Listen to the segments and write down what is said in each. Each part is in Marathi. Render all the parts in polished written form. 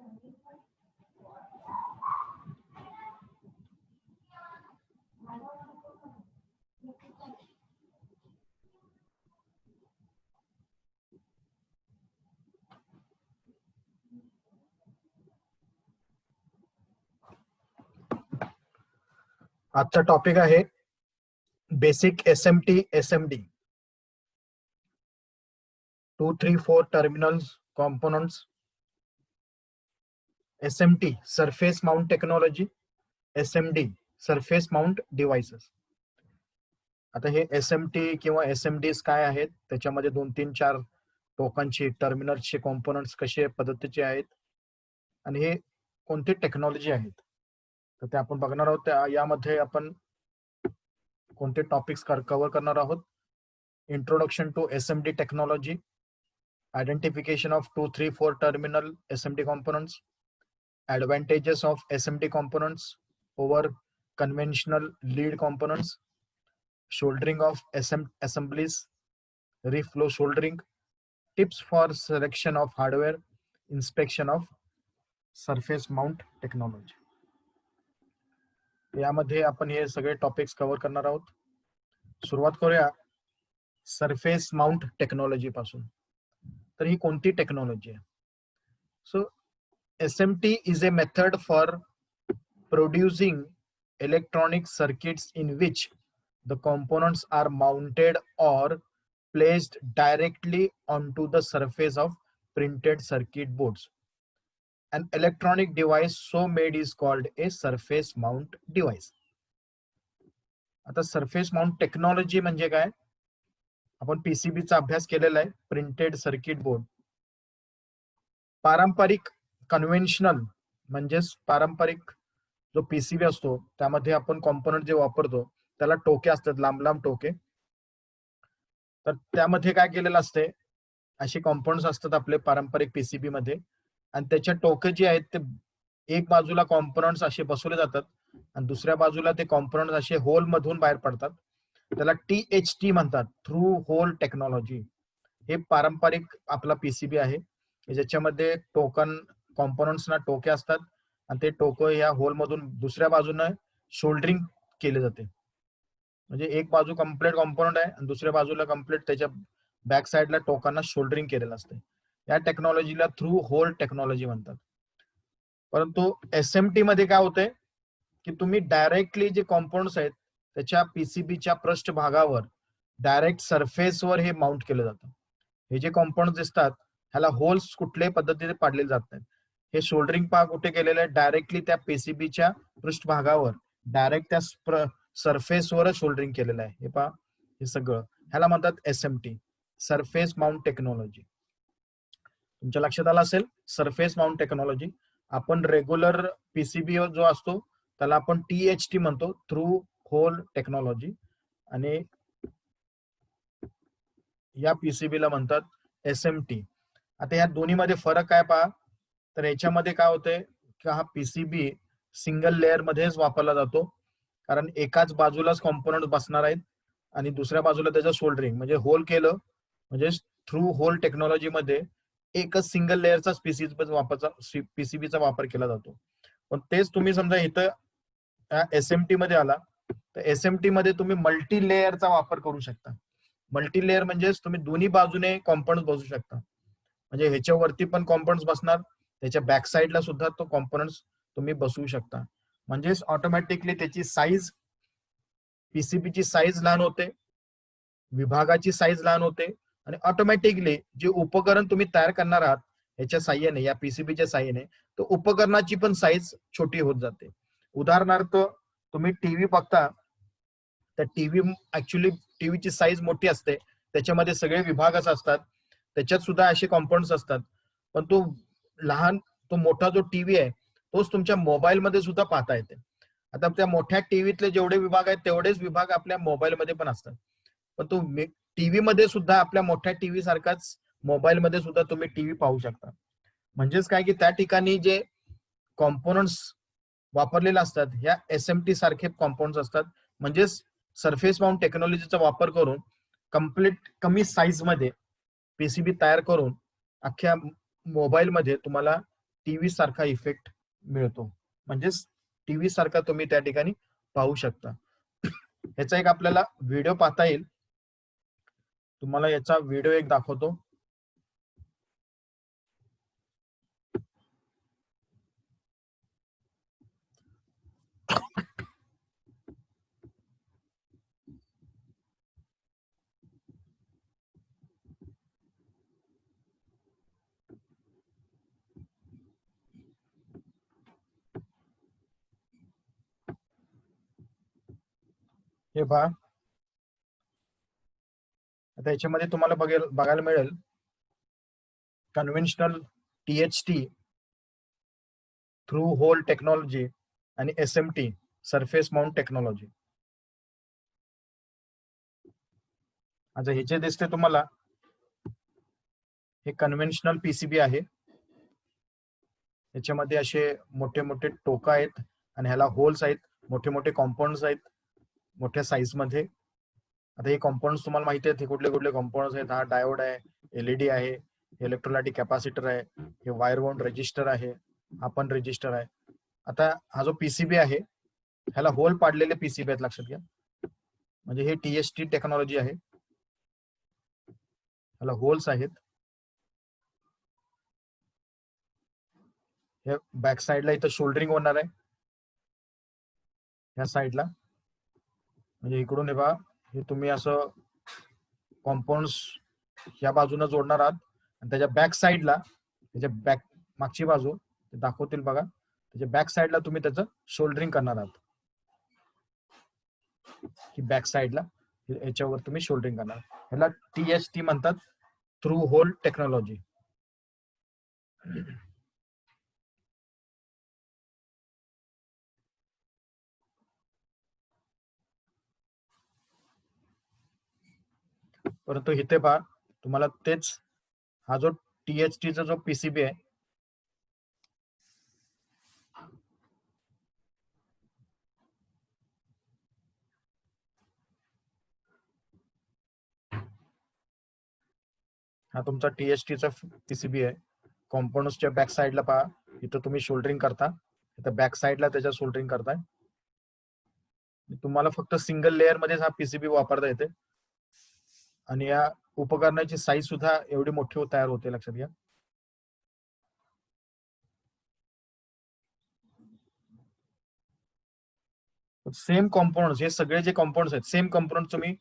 आजचा टॉपिक आहे basic SMT SMD 234 terminals components SMT surface mount technology SMD surface mount devices. आता हे SMT किंवा SMDs काय आहेत, त्याच्यामध्ये 2-3-4 टोकांची टर्मिनल्सचे कॉम्पोनंट्स कसे पद्धतीचे आहेत आणि हे कोणते टेक्नॉलॉजी आहेत तर ते आपण बघणार आहोत. यामध्ये आपण कोणते टॉपिक्स कव्हर करणार आहोत. Introduction to SMD technology, identification of 234 terminal SMD components, advantages of SMD components over conventional lead components, soldering of assemblies, reflow soldering, tips for selection of hardware, inspection of surface mount technology. यामध्ये आपण हे सगळे टॉपिक्स कव्हर करणार आहोत. सुरुवात करूया सरफेस माउंट टेक्नॉलॉजी पासून. तर ही कोणती टेक्नॉलॉजी आहे? So SMT is a method for producing electronic circuits in which the components are mounted or placed directly onto the surface of printed circuit boards. An electronic device so made is called a surface mount device. आता सरफेस माउंट टेक्नॉलॉजी म्हणजे काय? आपण PCBचा अभ्यास केलेला आहे. Printed circuit board. पारंपरिक कन्व्हेन्शनल म्हणजेच पारंपरिक जो PCB असतो त्यामध्ये आपण कॉम्पोनंट जे वापरतो त्याला टोके असतात, लांब लांब टोके. तर त्यामध्ये काय केलेलं असते, असे कॉम्पोनंट्स असतात आपले पारंपरिक PCB मध्ये आणि त्याच्या टोके जे आहेत ते एक बाजूला कॉम्पोनंट्स असे बसवले जातात आणि दुसऱ्या बाजूला ते कॉम्पोनंट्स असे होल मधून बाहेर पडतात. त्याला THT म्हणतात, थ्रू होल टेक्नॉलॉजी. हे पारंपरिक आपला PCB आहे ज्याच्यामध्ये टोकन कॉम्पोनंट्सना टोके असतात आणि ते टोकं या होल मधून दुसऱ्या बाजूने शोल्डरिंग केले जाते. म्हणजे एक बाजू कम्प्लीट कॉम्पोनंट आहे आणि दुसऱ्या बाजूला कम्प्लीट त्याच्या बॅक साइडला टोकांना शोल्डरिंग केलेलं असते. या टेक्नॉलॉजीला थ्रू होल टेक्नॉलॉजी म्हणतात. परंतु SMT मध्ये काय होतंय की तुम्ही डायरेक्टली जे कॉम्पोनंट्स आहेत त्याच्या PCBच्या पृष्ठभागावर डायरेक्ट सरफेसवर हे माउंट केलं जातं. हे जे कॉम्पोनंट्स दिसतात ह्याला होल्स कुठल्याही पद्धतीने पाडलेले जात नाहीत. हे शोल्डरिंग पहा कुठे केलेलं आहे, डायरेक्टली त्या PCBच्या पृष्ठभागावर डायरेक्ट त्या सरफेसवर शोल्डरिंग केलेलं आहे. हे पहा, हे सगळं ह्याला म्हणतात SMT सरफेस माउंट टेक्नॉलॉजी. तुमच्या लक्षात आलं असेल सरफेस माउंट टेक्नॉलॉजी. आपण रेग्युलर PCB जो असतो त्याला आपण THT म्हणतो, थ्रू होल टेक्नॉलॉजी, आणि या PCB ला म्हणतात SMT. आता या दोन्ही मध्ये फरक काय पहा, तर याच्यामध्ये काय होतंय की हा PCB सिंगल लेअर मध्येच वापरला जातो कारण एकाच बाजूलाच कॉम्पोनंट बसणार आहेत आणि दुसऱ्या बाजूला त्याचं सोल्डरिंग म्हणजे होल केलं म्हणजे थ्रू होल टेक्नॉलॉजी मध्ये एकच सिंगल लेअरचाच PCBचा वापर केला जातो. पण तेच तुम्ही समजा इथं SMT मध्ये आला तर SMT मध्ये तुम्ही मल्टी लेअरचा वापर करू शकता. मल्टी लेअर म्हणजे तुम्ही दोन्ही बाजूने कॉम्पोनंट्स बसू शकता. म्हणजे ह्याच्यावरती पण कॉम्पोनंट्स बसणार, त्याच्या बॅक साइडला सुद्धा तो कॉम्पोनंट्स तुम्ही बसवू शकता. म्हणजेच ऑटोमॅटिकली त्याची साईज, PCBची साईज लहान होते, विभागाची साईज लहान होते आणि ऑटोमॅटिकली जे उपकरण तुम्ही तयार करणार आहात याच्या साह्याने, या PCBच्या साह्याने, तर उपकरणाची पण साईज छोटी होत जाते. उदाहरणार्थ तुम्ही टीव्ही बघता तर टीव्हीची साईज मोठी असते, त्याच्यामध्ये सगळे विभागच असतात, त्याच्यात सुद्धा असे कॉम्पोनंट्स असतात. पण तो मोठा जो टीव्ही आहे तोच तुमच्या मोबाईल मध्ये सुद्धा पाहता येते. आता त्या मोठ्या टीव्हीतले जेवढे विभाग आहेत तेवढेच विभाग आपल्या मोबाईल मध्ये पण असतात. पण तो टीव्ही मध्ये सुद्धा आपल्या मोठ्या टीव्ही सारखाच मोबाईल मध्ये सुद्धा तुम्ही टीव्ही पाहू शकता. म्हणजेच काय की त्या ठिकाणी जे कॉम्पोनंट्स वापरलेले असतात ह्या SMT सारखे कॉम्पोनंट्स असतात. म्हणजेच सरफेस माउंट टेक्नॉलॉजीचा वापर करून कम्प्लीट कमी साईज मध्ये PCB तयार करून अख्ख्या मोबाईल मध्ये तुम्हाला टीव्ही सारखा इफेक्ट मिळतो, म्हणजेच टीव्ही सारखा तुम्ही त्या ठिकाणी पाहू शकता. याचा एक आपल्याला व्हिडिओ पाहता येईल, तुम्हाला याचा व्हिडिओ एक दाखवतो. हे पहा, आता याच्यामध्ये तुम्हाला बघायला मिळेल conventional THT through hole technology आणि SMT सरफेस माउंट टेक्नॉलॉजी. आता हे जे दिसते तुम्हाला, हे कन्व्हेन्शनल PCB आहे. याच्यामध्ये असे मोठे मोठे टोक आहेत आणि ह्याला होल्स आहेत, मोठे मोठे कॉम्पाउंड्स आहेत मोठ्या साईज मध्ये. आता हे कॉम्पाउंड्स तुम्हाला माहिती आहेत, हे कुठले कुठले कॉम्पाउंड्स आहेत. हा डायोड आहे, LED आहे, इलेक्ट्रोलाइटिक कॅपॅसिटर आहे, हे वायर बाउंड रेजिस्टर आहे, हा पण रेजिस्टर आहे. आता हा जो PCB आहे, ह्याला होल पाडलेले PCB आहेत, लक्षात घ्या. म्हणजे हे THT टेक्नॉलॉजी आहे, ह्याला होल्स आहेत. हे बॅक साइडला इथं शोल्डरिंग होणार आहे, ह्या साइडला. म्हणजे इकडून हे बघा, हे तुम्ही असं कॉम्पाउंड्स या बाजूने जोडणार आहात आणि त्याच्या बॅक साइडला, त्याच्या बॅक मागची बाजू दाखवतील बघा, त्याच्या बॅक साइडला तुम्ही त्याचं शोल्डरिंग करणार आहात. की बॅक साइडला याच्यावर तुम्ही शोल्डरिंग करणार. ह्याला THT म्हणतात, थ्रू होल टेक्नॉलॉजी. परंतु इथे पहा, तुम्हाला तेच हा जो THT चा जो PCB आहे, हा तुमचा THT चा PCB आहे. कॉम्पाउंड्सच्या बॅक साइडला पहा, इथं तुम्ही शोल्डरिंग करता, इथं बॅक साइडला त्याच्या शोल्डरिंग करताय. तुम्हाला फक्त सिंगल लेअर मध्ये हा PCB वापरता येते आणि या उपकरणाची साईज सुद्धा एवढी मोठी तयार होते, लक्षात घ्या. सेम कॉम्पाउंड, हे सगळे जे कॉम्पाउंड्स आहेत, सेम कॉम्पाउंड तुम्ही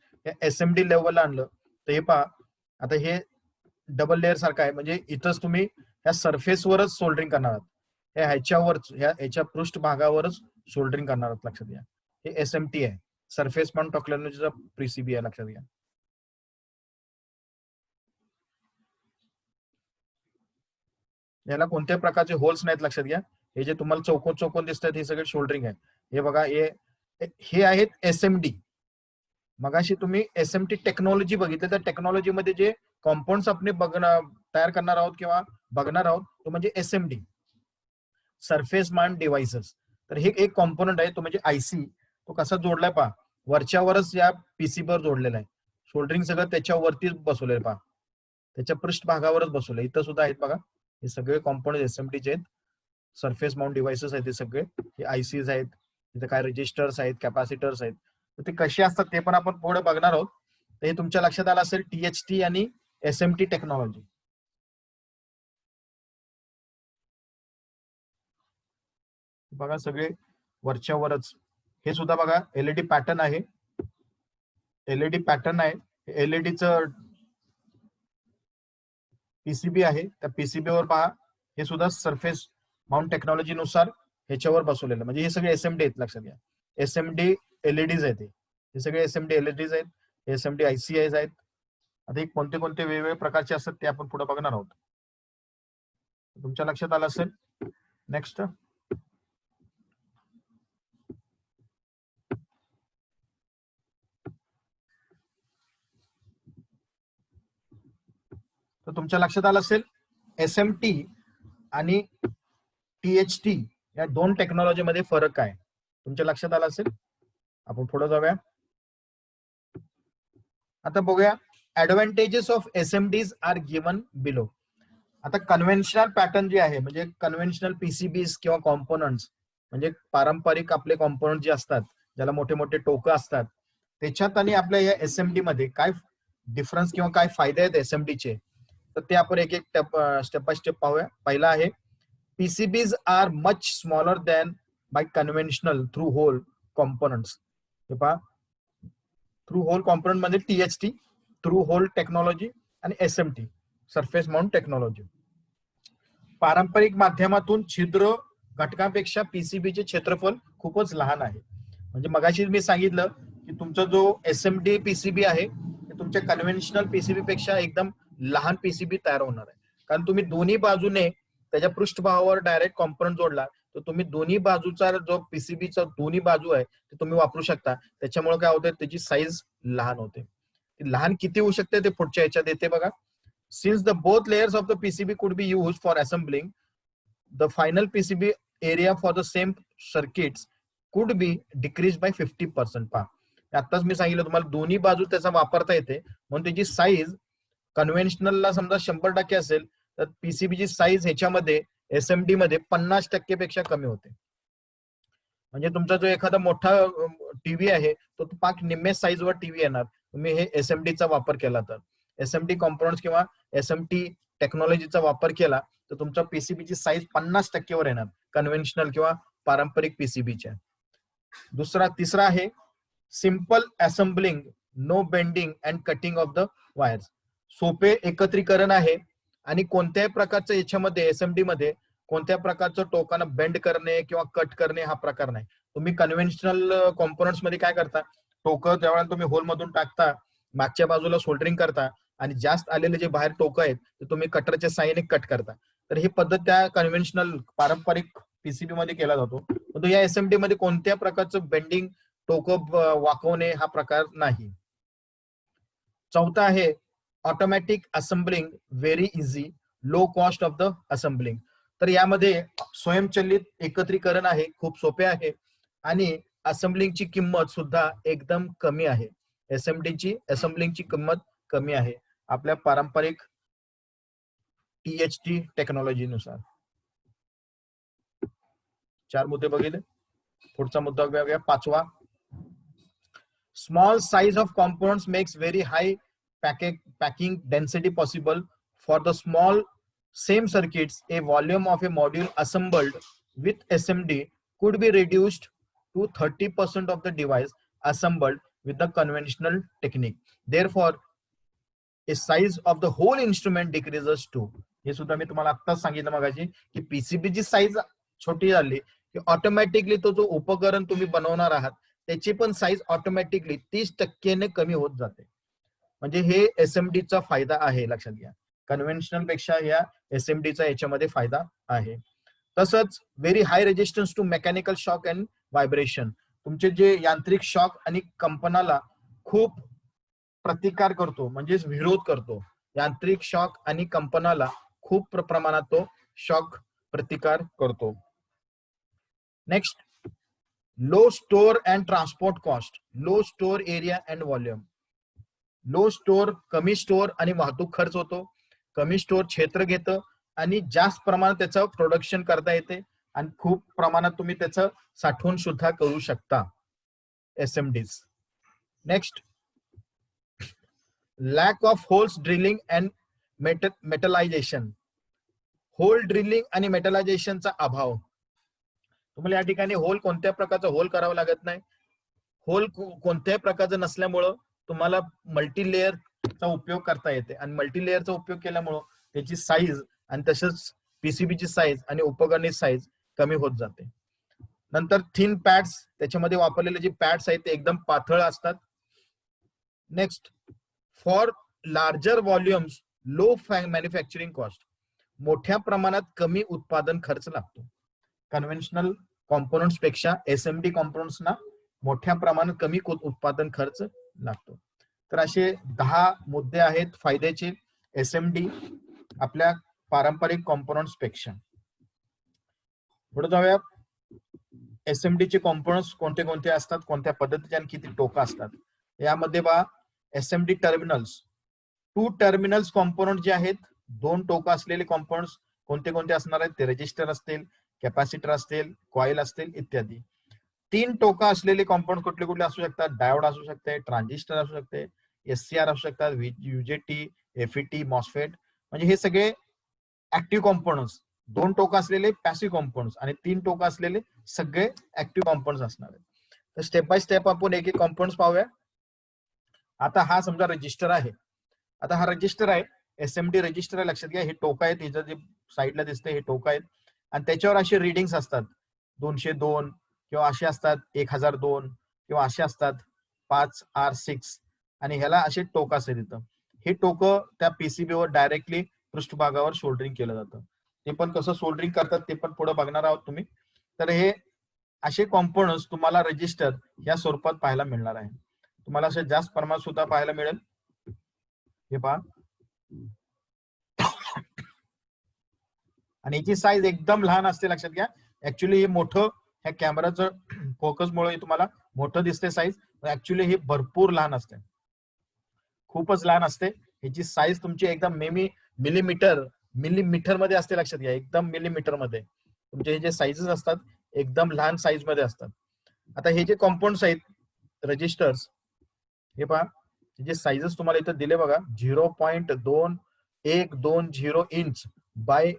SMD लेवलला आणलं तर हे पहा, आता हे डबल लेअर सारखं आहे. म्हणजे इथंच तुम्ही ह्या सरफेसवरच सोल्डरिंग करणार आहात, ह्याच्यावरच, ह्याच्या पृष्ठभागावरच सोल्डरिंग करणार आहात, लक्षात घ्या. हे SMT आहे, सरफेस माउंट टेक्नॉलॉजीचा PCB आहे, लक्षात घ्या. याला कोणत्या प्रकारचे होल्स नाहीत, लक्षात घ्या. हे जे तुम्हाला चौकोन चौकोन दिसतात, हे सगळे शोल्डरिंग आहे. हे बघा, हे आहेत SMD. मगाशी तुम्ही SMT टेक्नॉलॉजी बघितली, त्या टेक्नॉलॉजीमध्ये जे कॉम्पाउंड्स आपण तयार करणार आहोत किंवा बघणार आहोत, तो म्हणजे SMD, सरफेस माउंट डिव्हाइसेस. तर हे एक कॉम्पोनंट आहे, तो म्हणजे IC. तो कसा जोडलाय पहा, वरच्यावरच या PCB वर जोडलेला आहे. शोल्डरिंग सगळं त्याच्यावरतीच बसवलंय पहा, त्याच्या पृष्ठभागावरच बसवलंय. इथं सुद्धा आहेत बघा, हे सगळे कॉम्पोनंट SMT चे आहेत, सरफेस माउंट डिव्हाइसेस आहेत. हे सगळे हे ICs आहेत. इथे काय रजिस्टर्स आहेत, कॅपॅसिटर्स आहेत. तर ते कसे असतात ते पण आपण पुढे बघणार आहोत. तर हे तुमच्या लक्षात आलं असेल, THT आणि SMT टेक्नॉलॉजी. बघा, सगळे वरच्यावरच. हे सुद्धा बघा, LED पॅटर्न आहे, LED पॅटर्न आहे. LEDचं PCB आहे, त्या PCB वर पहा, हे सुद्धा सरफेस माउंट टेक्नॉलॉजी नुसार ह्याच्यावर बसवलेलं. म्हणजे हे सगळे SMD आहेत, लक्षात घ्या. SMD LEDs आहेत, हे सगळे SMD LEDs आहेत, SMD ICs आहेत. आता हे कोणते कोणते वेगवेगळे प्रकारचे असतात ते आपण पुढे बघणार आहोत. तुमच्या लक्षात आलं असेल. नेक्स्ट, तर तुमच्या लक्षात आलं असेल SMT आणि THT या दोन टेक्नॉलॉजी मध्ये फरक काय तुमच्या लक्षात आलं असेल. आपण पुढे जाऊया. आता बघूया, advantages of SMDs are given below. आता कन्व्हेन्शनल पॅटर्न जे आहे म्हणजे कन्व्हेन्शनल पीसीबीज किंवा कॉम्पोनंट्स म्हणजे पारंपरिक आपले कॉम्पोनंट जे असतात ज्याला मोठे मोठे टोकं असतात त्याच्यात आणि आपल्या या एसएमडी मध्ये काय डिफरन्स किंवा काय फायदे आहेत एसएमडी चे तर ते आपण एक एक स्टेप बाय स्टेप पाहूया. पहिला आहे PCBs are much smaller than by conventional through hole components. हे पहा थ्रू होल कॉम्पोनंट म्हणजे THT, थ्रू होल टेक्नॉलॉजी आणि SMT सरफेस माउंट टेक्नॉलॉजी. पारंपरिक माध्यमातून छिद्र घटकांपेक्षा पीसीबीचे क्षेत्रफळ खूपच लहान आहे. म्हणजे मगाशी मी सांगितलं की तुमचा जो SMD पीसीबी आहे ते तुमच्या कन्व्हेन्शनल पीसीबी पेक्षा एकदम लहान पीसीबी तयार होणार आहे. कारण तुम्ही दोन्ही बाजूने त्याच्या पृष्ठभागावर डायरेक्ट कॉम्पोनंट जोडला तर तुम्ही दोन्ही बाजूचा जो पीसीबीचा दोन्ही बाजू आहे ते तुम्ही वापरू शकता. त्याच्यामुळे काय होतं त्याची साईज लहान होते. लहान किती होऊ शकते ते पुढच्या ह्याच्यात येते बघा. Since the both layers of the PCB could be used for assembling, the final PCB area for the same circuits could be decreased by 50%. पहा आताच मी सांगितलं तुम्हाला दोन्ही बाजू त्याचा वापरता येते म्हणून त्याची साईज कन्व्हेन्शनलला समजा 100% असेल तर पीसीबीची साईज ह्याच्यामध्ये एसएमडी मध्ये 50% पेक्षा कमी होते. म्हणजे तुमचा जो एखादा मोठा टीव्ही आहे तो पाक निम्मे साईज वर टीव्ही येणार तुम्ही हे एसएमडीचा वापर केला तर. एसएमटी कॉम्पोनंट्स किंवा एसएमटी टेक्नॉलॉजीचा वापर केला तर तुमच्या पीसीबीची साईज 50% वर येणार कन्व्हेन्शनल किंवा पारंपरिक पीसीबीच्या. तिसरा आहे simple assembling, no bending and cutting of the wires. सोपे एकत्रीकरण आहे आणि कोणत्याही प्रकारचं याच्यामध्ये एसएमडी मध्ये कोणत्या प्रकारचं टोकानं बेंड करणे किंवा कट करणे हा प्रकार नाही. तुम्ही कन्व्हेन्शनल कॉम्पोनंट्स मध्ये काय करता टोकं ज्यावेळेला तुम्ही होल मधून टाकता मागच्या बाजूला सोल्डरिंग करता आणि जास्त आलेले जे बाहेर टोकं आहेत ते तुम्ही कटरच्या साहाय्याने कट करता. तर ही पद्धत त्या कन्व्हेन्शनल पारंपरिक पीसीबी मध्ये केला जातो. परंतु या एसएमडी मध्ये कोणत्या प्रकारचं बेंडिंग टोकं वाकवणे हा प्रकार नाही. चौथा आहे automatic assembling, very easy, low cost of the assembling. तर यामध्ये स्वयंचलित एकत्रीकरण आहे, खूप सोपे आहे आणि असेंबलिंगची किंमत सुद्धा एकदम कमी आहे. एसएमडीची असेंबलिंगची किंमत कमी आहे आपल्या पारंपरिक THT टेक्नॉलॉजीनुसार. 4 मुद्दे बघितले. पुढचा मुद्दा बघूया 5वा. Small size of components makes very high packing density possible for the small same circuits. A volume of a module assembled with SMD could be reduced to 30% of the device assembled with the conventional technique. Therefore, a size of the whole instrument decreases too. हे सुद्धा मी तुम्हाला आत्ताच सांगितलं मगाशी की पीसीबीची साईज छोटी झाली की ऑटोमॅटिकली तो जो उपकरण तुम्ही बनवणार आहात त्याची पण साईज ऑटोमॅटिकली 30% कमी होत जाते. म्हणजे हे एसएमडीचा फायदा आहे लक्षात घ्या. कन्व्हेन्शनल पेक्षा या एसएमडीचा याच्यामध्ये फायदा आहे. तसंच very high resistance to mechanical shock and vibration. तुमचे जे यांत्रिक शॉक आणि कंपनाला खूप प्रतिकार करतो म्हणजेच विरोध करतो. यांत्रिक शॉक आणि कंपनाला खूप प्रमाणात तो शॉक प्रतिकार करतो. Next low store and transport cost, low store area and volume. Low store कमी स्टोअर आणि वाहतूक खर्च होतो. कमी स्टोअर क्षेत्र घेतं आणि जास्त प्रमाणात त्याचं प्रोडक्शन करता येते आणि खूप प्रमाणात तुम्ही त्याचं साठवून सुद्धा करू शकता SMDs. Next lack of holes drilling and metallization. Hole drilling आणि मेटलायझेशनचा अभाव. तुम्हाला या ठिकाणी होल कोणत्या प्रकारचा होल करावा लागत नाही. होल कोणत्याही प्रकारचं नसल्यामुळं तुम्हाला मल्टीलेअरचा उपयोग करता येते आणि मल्टीलेअरचा उपयोग केल्यामुळं त्याची साईज आणि तसंच पीसीबीची साईज आणि उपकरणाची साईज कमी होत जाते. नंतर थिन पॅड्स, त्याच्यामध्ये वापरलेले जे पॅड्स आहेत ते एकदम पातळ असतात. Next for larger volumes low manufacturing cost. मोठ्या प्रमाणात कमी उत्पादन खर्च लागतो. कन्व्हेन्शनल कॉम्पोनंट्स पेक्षा एसएमडी कॉम्पोनंट्सना मोठ्या प्रमाणात कमी उत्पादन खर्च लागतो. तर असे 10 मुद्दे आहेत फायद्याचे एसएमडी आपल्या पारंपरिक कॉम्पोनंट्स पेक्षा. पुढे जाऊया. एसएमडी चे कॉम्पोनंट्स कोणते कोणते असतात, कोणत्या पद्धतीचे आणि किती टोकं असतात. यामध्ये बा एसएमडी टर्मिनल्स, 2 टर्मिनल्स कॉम्पोनंट जे आहेत दोन टोकं असलेले कॉम्पाउंड्स कोणते कोणते असणार आहेत? ते रेजिस्टर असतील, कॅपॅसिटर असतील, कॉईल असतील इत्यादी. तीन टोकं असलेले कॉम्पाउंड कुठले कुठले असू शकतात? डायोड असू शकते, ट्रान्झिस्टर असू शकते, SCR असू शकतात, UJT, FET, मॉसफेट. म्हणजे हे सगळे ऍक्टिव्ह कॉम्पाउंड्स. दोन टोकं असलेले पॅसिव्ह कॉम्पाउंड्स आणि तीन टोकं असलेले सगळे ऍक्टिव्ह कॉम्पाउंड्स असणार आहेत. तर स्टेप बाय स्टेप आपण एक एक कॉम्पाउंड्स पाहूया. आता हा समजा रजिस्टर आहे. आता हा रजिस्टर आहे, SMD रजिस्टर आहे. लक्षात घ्या, हे टोकं आहेत, हिचं जे साईडला दिसते हे टोकं आहेत आणि त्याच्यावर असे रिडिंग्स असतात 202 किंवा असे असतात 1002 किंवा असे असतात 5R6 आणि ह्याला असे टोकं असते तिथं. हे टोकं त्या PCB वर डायरेक्टली पृष्ठभागावर सोल्डरिंग केलं जातं. ते पण कसं सोल्डरिंग करतात ते पण पुढे बघणार आहोत तुम्ही. तर हे असे कॉम्पोनंट्स तुम्हाला रजिस्टर या स्वरूपात पाहायला मिळणार आहे. तुम्हाला असे जास्त प्रमाणात सुद्धा पाहायला मिळेल. हे पहा, आणि याची साईज एकदम लहान असते. लक्षात घ्या, ऍक्च्युली हे मोठं, ह्या कॅमेराचं फोकसमुळे तुम्हाला मोठं दिसते साईज, ऍक्च्युली हे भरपूर लहान असते, खूपच लहान असते. ह्याची साईज तुमची एकदम मिलीमीटर मध्ये असते. लक्षात घ्या, एकदम मिलीमीटर मध्ये तुमचे हे जे साईजेस असतात एकदम लहान साईज मध्ये असतात. आता हे जे कॉम्पाउंड्स आहेत रजिस्टर्स, हे पहा, जे साईजेस तुम्हाला इथं दिले बघा, 0.2120 इंच बाय,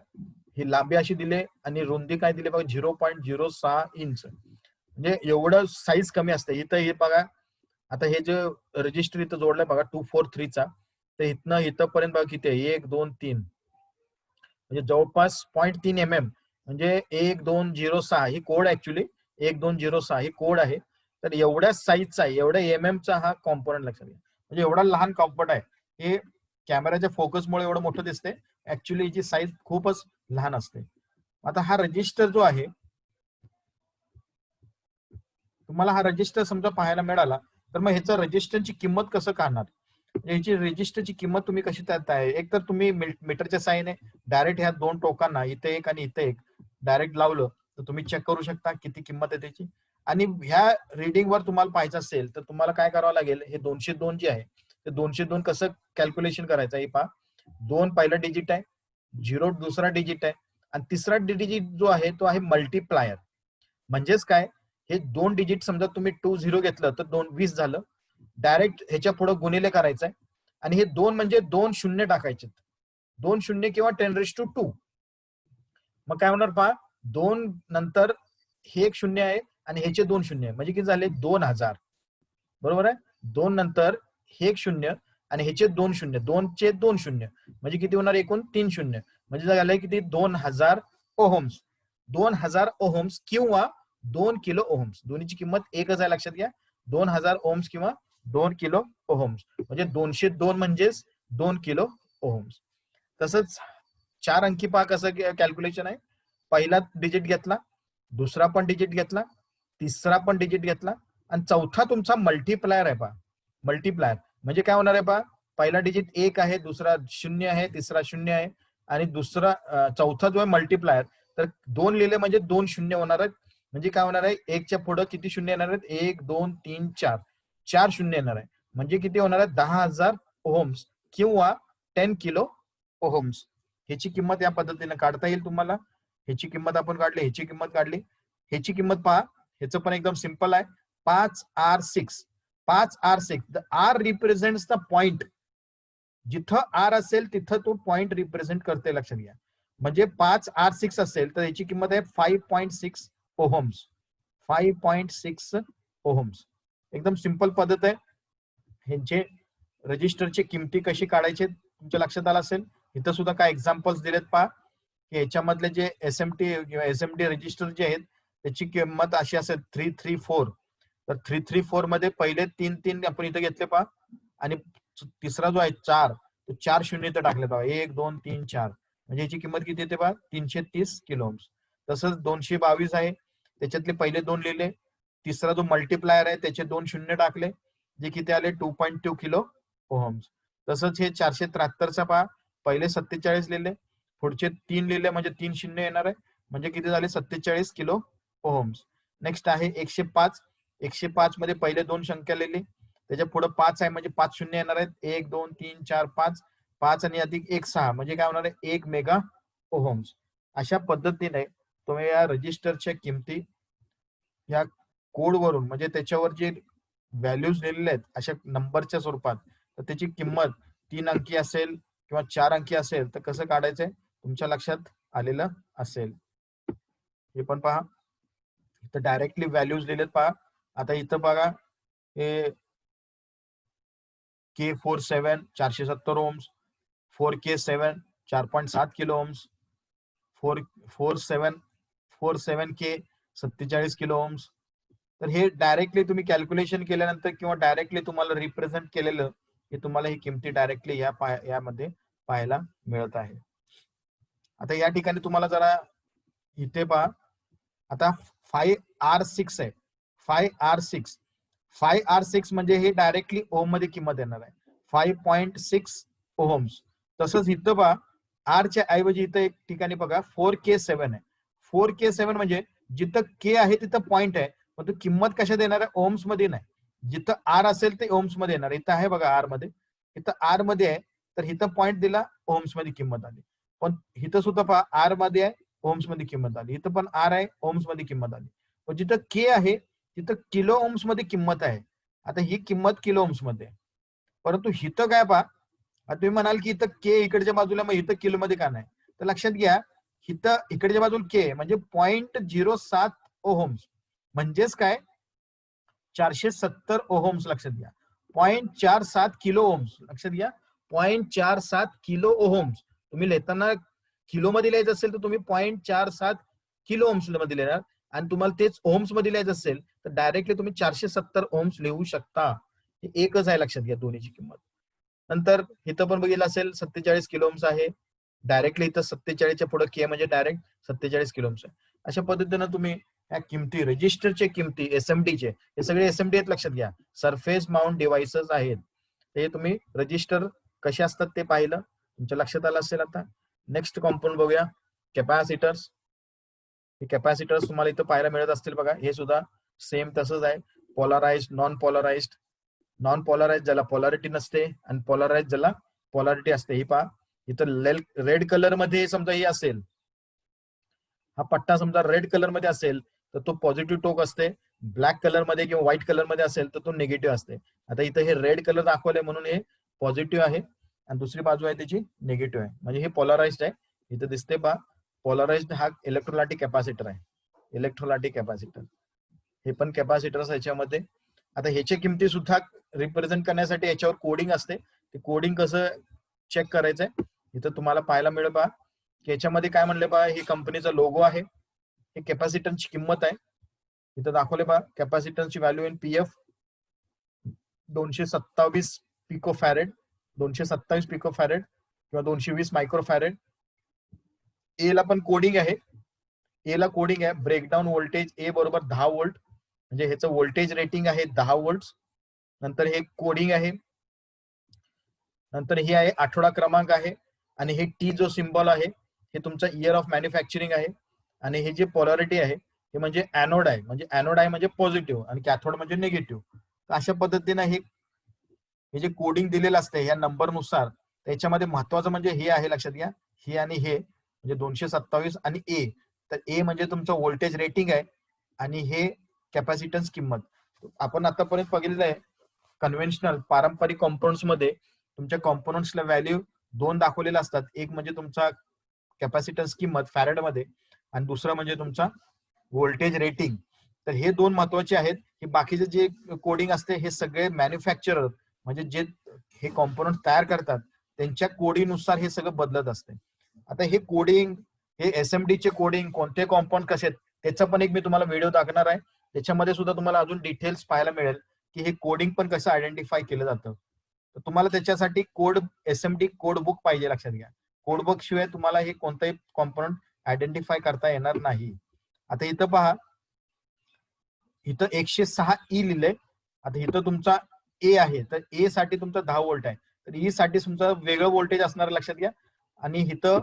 ही लांबी अशी दिले आणि रुंदी काय दिली बघा 0.06 इंच. म्हणजे एवढं साईज कमी असते इथं. हे बघा, आता हे जे रजिस्टर इथं जोडलंय बघा 243चा, तर इथनं इथंपर्यंत बघा किती आहे, 1 2 3, म्हणजे जवळपास 0.3 mm, म्हणजे 1206 ही कोड, ऍक्च्युली 1206 ही कोड आहे. तर एवढ्या साईजचा, एवढ्या MM चा हा कॉम्पोनंट. लक्षात घ्या, म्हणजे एवढा लहान कॉम्पोनंट आहे. हे कॅमेराच्या फोकसमुळे एवढं मोठं दिसते, ऍक्च्युली याची साईज खूपच लहान असते. आता हा रजिस्टर जो आहे, तुम्हाला हा रजिस्टर समजा पाहायला मिळाला, तर मग ह्याचा रजिस्टरची किंमत कसं काढणार? याची रजिस्टरची किंमत तुम्ही कशी त्यात आहे? एक तर तुम्ही मीटरच्या साहाय्याने डायरेक्ट ह्या दोन टोकांना, इथे एक आणि इथे एक, डायरेक्ट लावलं तर तुम्ही चेक करू शकता किती किंमत आहे त्याची. आणि ह्या रिडिंग वर तुम्हाला पाहायचं असेल तर तुम्हाला काय करावं लागेल, हे 202 जे आहे ते 202 कसं कॅल्क्युलेशन करायचं आहे पहा. 2 पहिला डिजिट आहे, 0 दुसरा डिजिट आहे आणि तिसरा डिजिट जो आहे तो आहे मल्टीप्लायर. म्हणजेच काय, हे दोन डिजिट समजा तुम्ही 20 घेतलं तर 20 झालं. डायरेक्ट ह्याच्या पुढे गुणिले करायचंय आणि हे दोन म्हणजे 2 शून्य टाकायचे, 2 शून्य किंवा 10⁻². मग काय होणार पहा, 2 नंतर हे एक शून्य आहे आणि ह्याचे 2 शून्य, म्हणजे किती झाले 2000. बरोबर आहे. 2 नंतर हे एक शून्य आणि ह्याचे 2 शून्य, 2 चे 2 शून्य, म्हणजे किती होणार एकूण 3 शून्य, म्हणजे झालंय किती 2000 ओहम्स. 2000 ओहम्स किंवा 2 किलो ओहम्स, दोन्हीची किंमत एकच आहे. लक्षात घ्या, 2000 ओहम्स किंवा 2 किलो ओहम्स, म्हणजे 202 म्हणजेच 2 किलो ओहम्स. तसंच 4 अंकी पहा कसं कॅल्क्युलेशन आहे. पहिला डिजिट घेतला, दुसरा पण डिजिट घेतला, तिसरा पण डिजिट घेतला आणि चौथा तुमचा मल्टीप्लायर आहे पहा. मल्टीप्लायर म्हणजे काय होणार आहे पहा, पहिला डिजिट 1 आहे, दुसरा 0 आहे, तिसरा 0 आहे आणि दुसरा चौथा जो आहे मल्टीप्लायर, तर 2 लिहिले म्हणजे 2 शून्य होणार आहेत. म्हणजे काय होणार आहे, 1च्या पुढे किती शून्य येणार आहेत, 1 2 3 4, 4 शून्य येणार आहे. म्हणजे किती होणार आहे, 10,000 ओहम्स किंवा 10 किलो ओहम्स. ह्याची किंमत या पद्धतीने काढता येईल तुम्हाला. ह्याची किंमत आपण काढली, ह्याची किंमत काढली. ह्याची किंमत पहा, ह्याचं पण एकदम सिंपल आहे, 5R6. 5R6, the R represents the point. जिथं R असेल तिथं तो पॉइंट रिप्रेझेंट करते. लक्षात घ्या, म्हणजे 5R6 असेल तर याची किंमत आहे 5.6 ओहम्स. 5.6 ओहम्स. एकदम सिंपल पद्धत आहे. ह्यांचे रजिस्टरची किमती कशी काढायची तुमच्या लक्षात आलं असेल. इथं सुद्धा काय एक्झाम्पल्स दिलेत पहा, की याच्यामधले जे SMT किंवा SMD रजिस्टर जे आहेत त्याची किंमत अशी असेल 334. तर 334 मध्ये पहिले 3 आपण इथं घेतले पहा आणि तिसरा जो आहे 4, तो 4 शून्य इथं टाकले पहा, 1 2 3 4, म्हणजे याची किंमत किती येते पहा, 330 किलो ओहम्स. तसंच 222 आहे, त्याच्यातले पहिले 2 लिहिले, तिसरा जो मल्टीप्लायर आहे त्याचे 2 शून्य टाकले, जे किती आले 2.2 किलो ओहम्स. तसंच हे 473चा पहा, पहिले 47 लिहिले, पुढचे 3 लिहिले म्हणजे 3 शून्य येणार आहे, म्हणजे किती झाले 47 किलो ओहम्स. नेक्स्ट आहे 105. 105 मध्ये पहिले 2 संख्या लिहिली, त्याच्या पुढे 5 आहे म्हणजे 5 शून्य येणार आहेत, 1 2 3 4 5, 5 आणि अधिक 1 6 म्हणजे काय होणार आहे 1 मेगा ओहम्स. अशा पद्धतीने तुम्ही या रजिस्टरच्या किमती या कोडवरून म्हणजे त्याच्यावर जे व्हॅल्यूज लिहिलेले आहेत अशा नंबरच्या स्वरूपात, तर त्याची किंमत 3 अंकी असेल किंवा 4 अंकी असेल तर कसं काढायचंय तुमच्या लक्षात आलेलं असेल. हे पण पहा, इथं डायरेक्टली व्हॅल्यूज लिहिलेत पहा. आता इथं बघा हे K47 470 ohms, 4K7 4.7 kilo ohms, 47K 47 kilo ohms. तर हे डायरेक्टली तुम्ही कॅल्क्युलेशन केल्यानंतर किंवा डायरेक्टली तुम्हाला रिप्रेझेंट केलेलं हे तुम्हाला ही किमती डायरेक्टली यामध्ये पाहायला मिळत आहे. आता या ठिकाणी तुम्हाला जरा इथे पहा, आता 5R6 आहे. 5R6 म्हणजे हे डायरेक्टली ओम मध्ये किंमत येणार आहे 5.6 ओहम्स. तसंच इथं पहा आरच्या ऐवजी इथं एक ठिकाणी बघा 4K7 आहे. 4K7 म्हणजे जिथं के आहे तिथं पॉइंट आहे, पण तो किंमत कशात येणार आहे ओम्स मध्ये नाही. जिथं आर असेल ते ओम्स मध्ये येणार. इथं आहे बघा आर मध्ये, इथं आर मध्ये आहे तर इथं पॉइंट दिला ओम्स मध्ये किंमत आली. पण इथं सुद्धा पहा आर मध्ये आहे ओम्स मध्ये किंमत आली, इथं पण आर आहे ओम्स मध्ये किंमत आली. पण जिथं के आहे तिथं किलो ओम्स मध्ये किंमत आहे. आता ही किंमत किलो ओम्स मध्ये आहे, परंतु इथं काय पहा, तुम्ही म्हणाल की इथं के इकडच्या बाजूला मग इथं किलो मध्ये का नाही, तर लक्षात घ्या इथं इकडच्या बाजूला के म्हणजे 0.07 ओहम्स म्हणजेच काय 470 ओहम्स. लक्षात घ्या 0.47 किलो ओहम्स. लक्षात घ्या 0.47 किलो ओहम्स. तुम्ही लिहिताना किलो मध्ये लिहायचं असेल तर तुम्ही 0.47 किलो ओहम्स मध्ये लिहिणार, आणि तुम्हाला तेच ओहम्स मध्ये लिहायचं असेल तर डायरेक्टली तुम्ही 470 ओहम्स लिहू शकता. हे एकच आहे, लक्षात घ्या दोन्हीची किंमत. नंतर इथं पण बघितलं असेल 47 किलो ओहम्स आहे, डायरेक्टली इथं 47च्या पुढे के म्हणजे डायरेक्ट 47 किलो ओहम्स आहे. अशा पद्धतीनं तुम्ही या किमती रजिस्टरचे किमती एसएमडीचे, हे सगळे एसएमडी आहेत लक्षात घ्या, सरफेस माउंट डिव्हाइसेस आहेत. हे तुम्ही रजिस्टर कसे असतात ते पाहिलं, तुमच्या लक्षात आलं असेल. आता नेक्स्ट कॉम्पोनंट बघूया, कॅपॅसिटर्स. हे कॅपॅसिटर्स तुम्हाला इथं पाहायला मिळत असतील बघा, हे सुद्धा सेम तसंच आहे. Polarised, non polarised. Non polarise ज्याला पोलॅरिटी नसते आणि पोलराइज ज्याला पोलॅरिटी असते. ही पहा इथं रेड कलर मध्ये समजा हे असेल, हा पट्टा समजा रेड कलर मध्ये असेल तर तो पॉझिटिव्ह टोक असते, ब्लॅक कलर मध्ये किंवा व्हाईट कलर मध्ये असेल तर तो निगेटिव्ह असते. आता इथं हे रेड कलर दाखवलंय म्हणून हे पॉझिटिव्ह आहे आणि दुसरी बाजू आहे त्याची निगेटिव्ह आहे, म्हणजे हे पोलराइज्ड आहे. इथं दिसते पहा पोलराइज्ड हा इलेक्ट्रोलायटिक कॅपॅसिटर आहे, इलेक्ट्रोलायटिक कॅपॅसिटर. हे पण कॅपॅसिटर्स ह्याच्यामध्ये. आता ह्याच्या किमती सुद्धा रिप्रेझेंट करण्यासाठी याच्यावर कोडिंग असते, ते कोडिंग कसं चेक करायचंय इथं तुम्हाला पाहायला मिळेल पहा की याच्यामध्ये काय म्हणले पहा, ही कंपनीचा लोगो आहे, हे कॅपॅसिटन्सची किंमत आहे. इथं दाखवले पहा कॅपॅसिटन्सची value in pF 227 pico farad, 227 pico farad किंवा 220 मायक्रो फॅरेड. ए ला पण कोडिंग आहे, ए ला कोडिंग आहे ब्रेकडाऊन व्होल्टेज ए बरोबर 10 व्होल्ट, म्हणजे ह्याचं व्होल्टेज रेटिंग आहे 10 व्होल्ट. नंतर हे कोडिंग आहे, नंतर हे आहे आठवडा क्रमांक आहे, आणि हे टी जो सिम्बॉल आहे हे तुमचा इयर ऑफ मॅन्युफॅक्चरिंग आहे, आणि हे जे पोलॅरिटी आहे हे म्हणजे एनोड आहे, म्हणजे एनोड आहे म्हणजे पॉझिटिव्ह आणि कॅथोड म्हणजे निगेटिव्ह. तर अशा पद्धतीनं हे जे कोडिंग दिलेलं असते या नंबर नुसार, त्याच्यामध्ये महत्वाचं म्हणजे हे आहे लक्षात घ्या, हे आणि हे म्हणजे 227 आणि ए. तर ए म्हणजे तुमचं व्होल्टेज रेटिंग आहे आणि हे कॅपॅसिटन्स किंमत. आपण आतापर्यंत बघितलेलं आहे कन्व्हेन्शनल पारंपरिक कॉम्पोनंट्स मध्ये तुमच्या कॉम्पोनंट्सला व्हॅल्यू दोन दाखवलेल्या असतात, एक म्हणजे तुमचा कॅपॅसिटन्स किंमत फॅरेड मध्ये आणि दुसरं म्हणजे तुमचा व्होल्टेज रेटिंग. तर हे दोन महत्वाचे आहेत. हे बाकीचे जे कोडिंग असते हे सगळे मॅन्युफॅक्चरर म्हणजे जे हे कॉम्पोनंट तयार करतात त्यांच्या कोडिंगनुसार हे सगळं बदलत असते. आता हे कोडिंग, हे एसएमडी चे कोडिंग कोणते कॉम्पोनंट कसे आहेत त्याचा पण एक मी तुम्हाला व्हिडिओ दाखवणार आहे, त्याच्यामध्ये सुद्धा तुम्हाला अजून डिटेल्स पाहायला मिळेल की हे कोडिंग पण कसं आयडेंटिफाय केलं जातं. तर तुम्हाला त्याच्यासाठी कोड एसएमडी कोड बुक पाहिजे, लक्षात घ्या. कोड बुक शिवाय तुम्हाला हे कोणताही कॉम्पोनंट आयडेंटिफाय करता येणार नाही. आता इथं पहा, इथं 106 ई लिहिलंय. आता इथं तुमचा ए आहे तर ए साठी तुमचा 10 व्होल्ट आहे, तर ई साठी तुमचं वेगळं व्होल्टेज असणार लक्षात घ्या. आणि इथं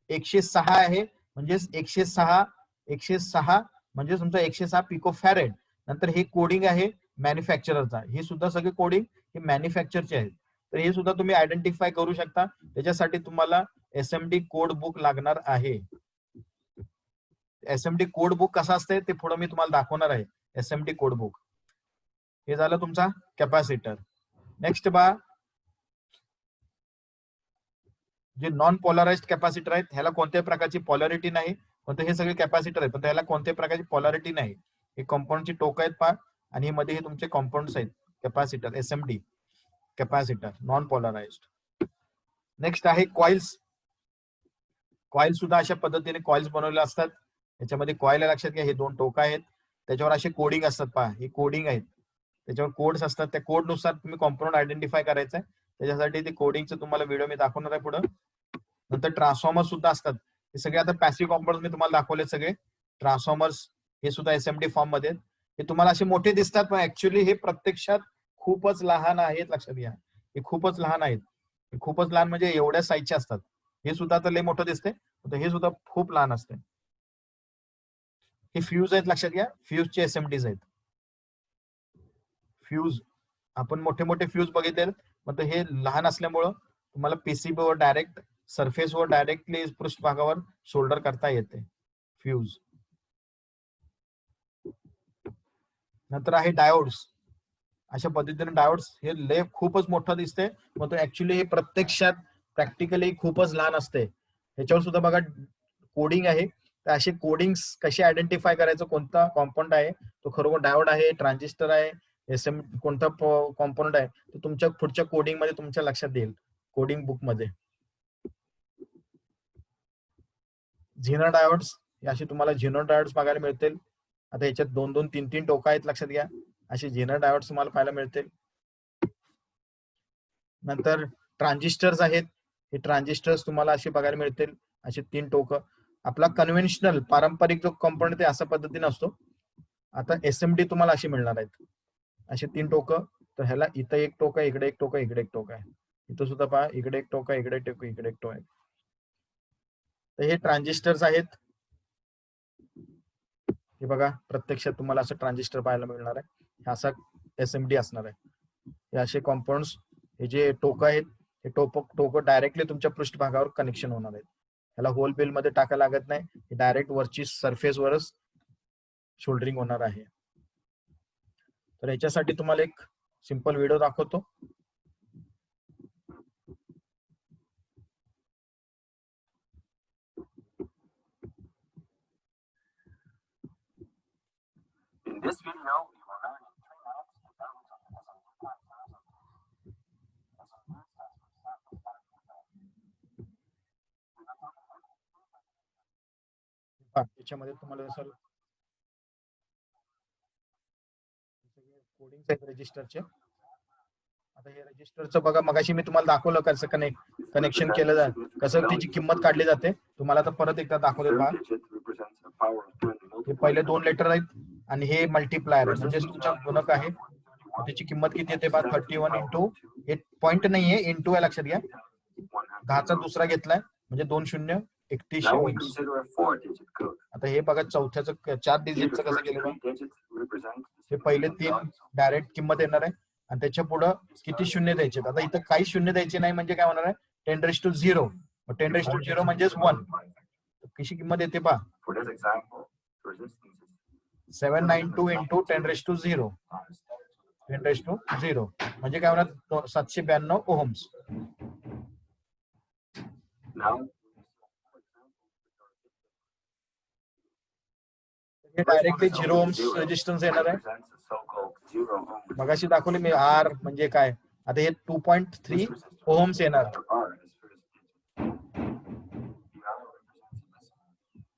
106 आहे म्हणजेच 106 म्हणजे तुमचा 106 पिको फॅरेड. नंतर हे कोडिंग आहे मॅन्युफॅक्चररचा, हे सुद्धा सगळे कोडिंग हे मॅन्युफॅक्चरचे आहेत. तर हे सुद्धा तुम्ही आयडेंटिफाय करू शकता. त्याच्यासाठी तुम्हाला SMD कोड बुक लागणार आहे. SMD कोड बुक कसा असते ते पुढे मी तुम्हाला दाखवणार आहे. SMD code book. हे झालं तुमचा कॅपॅसिटर. नेक्स्ट बा, जे नॉन पोलराइज्ड कॅपॅसिटर आहेत ह्याला कोणत्याही प्रकारची पॉलॅरिटी नाही. पण हे सगळे कॅपॅसिटर आहेत पण त्याला कोणत्याही प्रकारची पॉलॅरिटी नाही. हे कंपाऊंडची टोक आहेत पहा, आणि मध्ये हे तुमचे कंपाऊंड्स आहेत capacitor. SMD capacitor non polarised. Next आहे कॉइल्स. कॉइल सुद्धा अशा पद्धतीने कॉइल्स बनवले असतात. याच्यामध्ये कॉइल लक्षात घ्या, हे दोन टोक आहेत, त्याच्यावर असे कोडिंग असतात पहा, हे कोडिंग आहेत, त्याच्यावर कोड्स असतात. त्या कोड नुसार तुम्ही कॉम्पोनंट आयडेंटिफाय करायचा आहे. त्याच्यासाठी ते कोडिंगचं तुम्हाला व्हिडिओ मी दाखवणार आहे पुढे. नंतर ट्रान्सफॉर्मर सुद्धा असतात. हे सगळे आता पॅसिव्ह कॉम्पोनंट मी तुम्हाला दाखवले सगळे. ट्रान्सफॉर्मर्स हे सुद्धा SMD फॉर्म मध्ये. हे तुम्हाला असे मोठे दिसतात पण ऍक्च्युअली हे प्रत्यक्षात खूपच लहान आहेत. लक्षात घ्या, हे खूपच लहान आहेत. हे खूपच लहान म्हणजे एवढ्या साईजचे असतात. हे सुद्धा तर लय मोठं दिसते, हे सुद्धा खूप लहान असते. हे फ्यूज आहेत, लक्षात घ्या, फ्यूजचे SMDs आहेत. फ्यूज आपण मोठे मोठे फ्यूज बघितले, मग हे लहान असल्यामुळं तुम्हाला PCB वर डायरेक्ट सरफेसवर डायरेक्टली पृष्ठभागावर शोल्डर करता येते फ्यूज. नंतर आहे डायोड्स. अशा पद्धतीने डायोड्स हे लय खूपच मोठं दिसते, मग तो ऍक्च्युली हे प्रत्यक्षात प्रॅक्टिकली खूपच लहान असते. ह्याच्यावर सुद्धा बघा कोडिंग आहे. तर असे कोडिंग्स कसे आयडेंटिफाय करायचं, कोणता कॉम्पोनंट आहे तो खरोखर डायोड आहे, ट्रान्झिस्टर आहे, कोणता कॉम्पोनंट आहे, तो तुमच्या पुढच्या कोडिंग मध्ये तुमच्या लक्षात येईल, कोडिंग बुक मध्ये. झिनर डायोड्स, असे तुम्हाला झिनर डायोड्स बघायला मिळतील. आता याच्यात 2-2, 3-3 टोका आहेत, लक्षात घ्या. असे झिनर डायोड्स तुम्हाला पाहायला मिळतील. नंतर ट्रान्झिस्टर्स आहेत. हे ट्रान्झिस्टर्स तुम्हाला असे बघायला मिळतील, असे 3 टोक. आपला कन्व्हेन्शनल पारंपरिक जो कंपोनंट ते अशा पद्धतीने असतो. आता SMD तुम्हाला अशी मिळणार आहेत, असे 3 टोक. तर ह्याला इथं एक टोक आहे, इकडे एक टोक आहे, इकडे एक टोक आहे. इथं सुद्धा पहा, इकडे एक टोक आहे, इकडे एक टोक, इकडे एक टोक आहे. तर हे ट्रान्झिस्टर्स आहेत. हे बघा, प्रत्यक्षात तुम्हाला असं ट्रान्झिस्टर पाहायला मिळणार आहे. हे असा SMD असणार आहे. हे असे कॉम्पाउंड्स, हे जे टोक आहेत, हे टोक डायरेक्टली तुमच्या पृष्ठभागावर कनेक्शन होणार आहेत. ह्याला होल बिल मध्ये टाकायला लागत नाही, हे डायरेक्ट वरची सरफेस वरच शोल्डरिंग होणार आहे. तर याच्यासाठी तुम्हाला एक सिंपल व्हिडिओ दाखवतो. In this video, we will learn in 3 minutes the values of the SMD transfers of त्याच्यामध्ये तुम्हाला सर कोडिंग आहेत रजिस्टरचे. आता हे रजिस्टरचं बघा, मगाशी मी तुम्हाला दाखवलं कसं कनेक्शन केलं जातं, कसं त्याची किंमत काढली जाते. तुम्हाला आता परत एकदा दाखवतो पहा. हे पहिले 2 लेटर आहेत आणि हे मल्टिप्लायर आहे, म्हणजे तुमचा गुणक आहे. त्याची किंमत किती येते पहा, 31 इंटू, हे पॉईंट नाहीये, इंटू आहे, लक्षात घ्या. 10चा दुसरा घेतलाय म्हणजे 2 शून्य 31 ओम्स. आता हे बघा, चौथ्याचं 4 डिजिटचं कसं केलं. हे पहिले 3 डायरेक्ट किंमत येणार आहे आणि त्याच्या पुढे किती शून्य द्यायचे. आता इथं काही शून्य द्यायचे नाही, म्हणजे काय होणार आहे, 10⁻0. 10⁻0 म्हणजेच 1. कशी किंमत येते पहा, 792 इंटू 10⁻0. 10⁻0 म्हणजे काय होणार, 792 ओहम्स. हे डायरेक्टली 0 ओम्स रेजिस्टन्स येणार आहे. मगाशी दाखवले मी R म्हणजे काय. आता हे 2.3 ओहम्स येणार.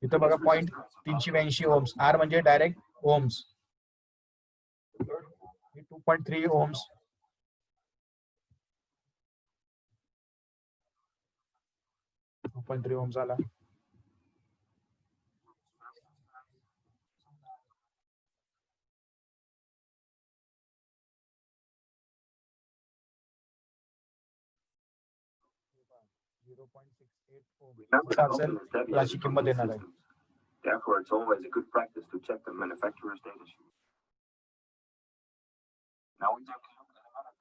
इथं बघा 0.382 ओहम्स. R म्हणजे डायरेक्ट ओहम्स. 2.3 ओहम्स. ओहम्स आला. अशी किंमत येणार आहे. Therefore, it's always a good practice to check the manufacturer's data sheet. Now we take a look at another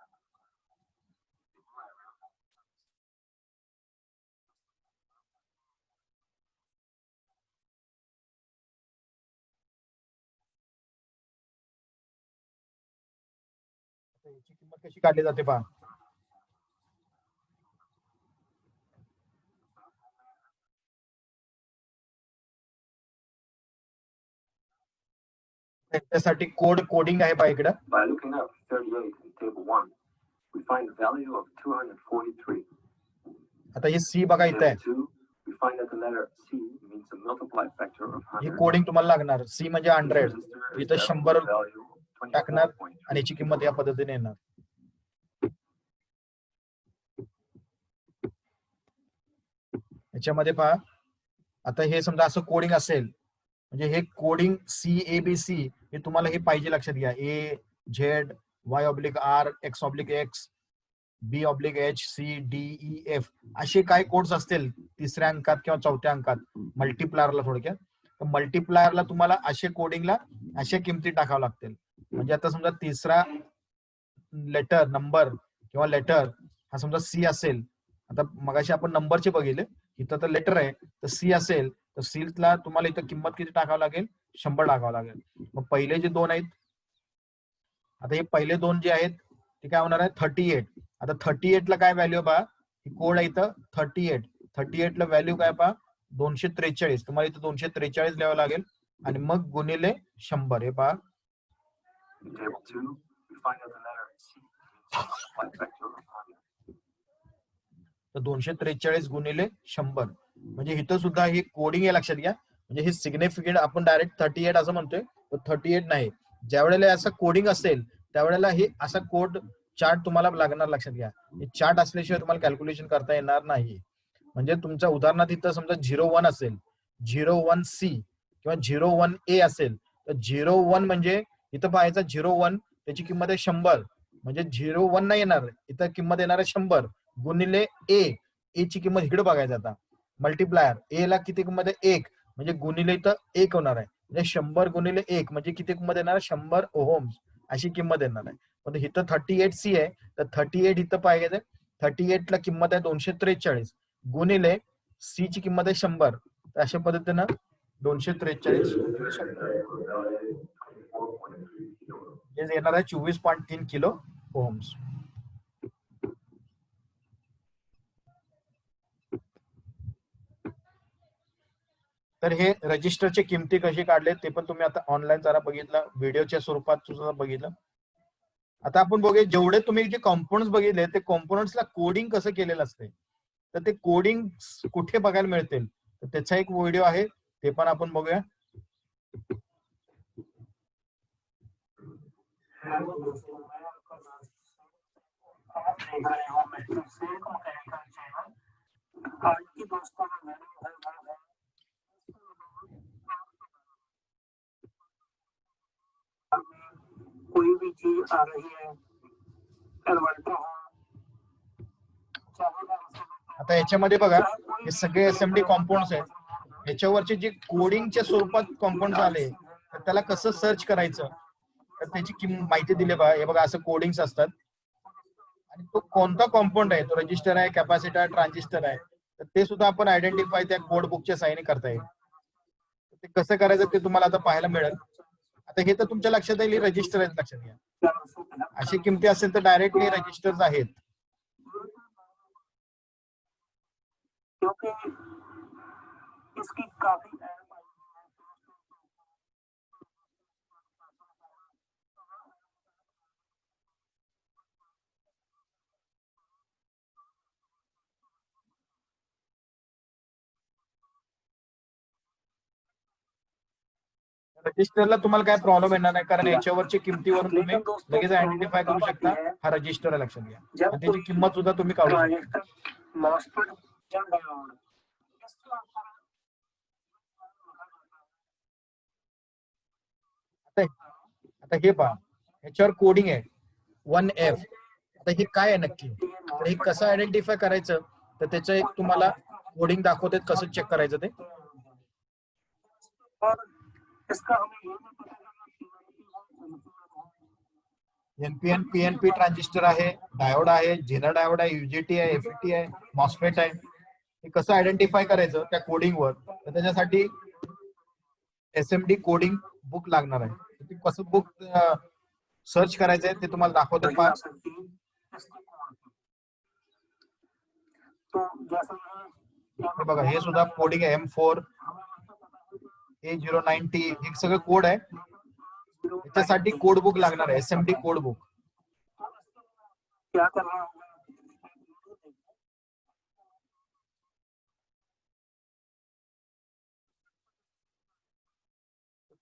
याची किंमत कशी काढली जाते पहा. त्याच्यासाठी कोडिंग आहे पहा इकडं. By looking up 38 in table 1, we find the value of 243. आता हे सी बघा इथं आहे. Table 2, we find that the letter C means a multiplied factor of he 100. Coding तुम्हाला लागणार. सी म्हणजे 100. इथं 100 टाकणार आणि याची किंमत या पद्धतीने येणार. याच्यामध्ये पहा, आता हे समजा असं कोडिंग असेल, म्हणजे हे कोडिंग CABC हे तुम्हाला हे पाहिजे लक्षात घ्या. AZ Y/R X/X B/H C/D/E/F असे काय कोड्स असतील तिसऱ्या अंकात किंवा चौथ्या अंकात मल्टिप्लायरला. थोडक्यात तर मल्टिप्लायरला तुम्हाला असे कोडिंगला अशा किमती टाकावं लागतील. म्हणजे आता समजा तिसरा लेटर नंबर किंवा लेटर हा समजा सी असेल. आता मगाशी आपण नंबरचे बघितले, इथं तर लेटर आहे, तर सी असेल तर सीला तुम्हाला इथं किंमत किती टाकावं लागेल? 100 टाकावं लागेल. मग पहिले जे दोन आहेत, आता हे पहिले दोन जे आहेत ते काय होणार आहे? 38. आता 38 ला काय व्हॅल्यू पहा, ही कोड आहे इथं 38 ला व्हॅल्यू काय पहा? 243. तुम्हाला इथं 243 लिहावं लागेल आणि मग गुणिले 100. हे पहा, In table 2, we find that the letter C means a multiplied factor of 100. तर 243 गुणिले 100. म्हणजे इथं सुद्धा हे कोडिंग आहे लक्षात घ्या. म्हणजे हे सिग्निफिकंट आपण डायरेक्ट 38 असं म्हणतोय, तर 38 नाही. ज्या वेळेला असं कोडिंग असेल त्यावेळेला हे असा कोड चार्ट तुम्हाला लागणार. लक्षात घ्या, हे चार्ट असल्याशिवाय तुम्हाला कॅल्क्युलेशन करता येणार नाही. म्हणजे तुमच्या उदाहरणात इथं समजा 01 असेल, 01C किंवा 01A असेल, तर 01 म्हणजे इथं पाहायचं 01 त्याची किंमत आहे 100. म्हणजे 01 नाही येणार, इथं किंमत येणार आहे 100 गुणिले ए ची किंमत इकडे बघायचं. आता मल्टिप्लायर ए ला किती किंमत आहे? 1. म्हणजे गुणिले इथं 1 होणार आहे. म्हणजे 100 गुणिले 1 म्हणजे किती किंमत येणार? 100 ओहम्स अशी किंमत येणार आहे. पण इथं 38C आहे, तर 38 इथं पाहिजे. 38 ला किंमत आहे 243 गुणिले सी ची किंमत आहे 100. तर अशा पद्धतीनं 243 हे येणार आहे 24.3 किलो ओहम्स. तर हे रजिस्टरचे किमती कशी काढले ते पण तुम्ही आता ऑनलाईन जरा बघितलं, व्हिडिओच्या स्वरूपात सुद्धा बघितलं. आता आपण बघूया, जेवढे तुम्ही जे कॉम्पोनंट्स बघितले ते कॉम्पोनंट्सला कोडिंग कसं केलेलं असते, तर ते कोडिंग कुठे बघायला मिळतील, तर त्याचा एक व्हिडिओ आहे, ते पण आपण बघूया. आज की दोस्तों में कोई भी चीज आ रही है, कन्वर्टर हो, आता याच्यामध्ये बघा, हे सगळे SMD कॉम्पोनंट्स आहेत. याच्यावरचे जे कोडिंगच्या स्वरूपात कॉम्पोनंट्स आले, तर त्याला कसं सर्च करायचं, तर त्याची माहिती दिली बघा. हे बघा, असं कोडिंग्स असतात आणि तो कोणता कॉम्पोनंट आहे, तो रजिस्टर आहे, कॅपॅसिटर आहे, ट्रान्झिस्टर आहे, तर ते सुद्धा आपण आयडेंटिफाय त्या कोड बुकच्या साहाय्याने करता येईल. ते कसं करायचं ते तुम्हाला आता पाहायला मिळेल. आता हे तर तुमच्या लक्षात येईल, रजिस्टर आहेत लक्षात घ्या. अशी किमती असेल तर डायरेक्टली रजिस्टर्स आहेत. क्योंकि इसकी काफी रजिस्टरला तुम्हाला काय प्रॉब्लेम येणार नाही, कारण याच्यावरच्या किमतीवरून तुम्ही लगेच आयडेंटिफाय करू शकता हा रजिस्टर आहे लक्षात घ्या. आणि त्याची किंमत सुद्धा तुम्ही काढू शकता. आता हे पहा, याच्यावर कोडिंग आहे 1F. आता हे काय आहे नक्की, तर हे कसं आयडेंटिफाय करायचं, तर त्याचं एक तुम्हाला कोडिंग दाखवते कसं चेक करायचं ते. NPN PNP ट्रान्झिस्टर आहे, डायोड आहे, झेनर डायोड आहे, UJT आहे, FET आहे, मॉस्फेट आहे. हे कसं आयडेंटिफाय करायचं त्या कोडिंगवर, तर त्याच्यासाठी SMD कोडिंग बुक लागणार आहे. ते कसं बुक सर्च करायचंय ते तुम्हाला दाखवतो पहा. तो जैसे हे बघा, हे सुद्धा कोडिंग आहे M4 A090, हे सगळं कोड आहे. याच्यासाठी कोड बुक लागणार आहे, SMD कोड बुक. क्या करना होगा,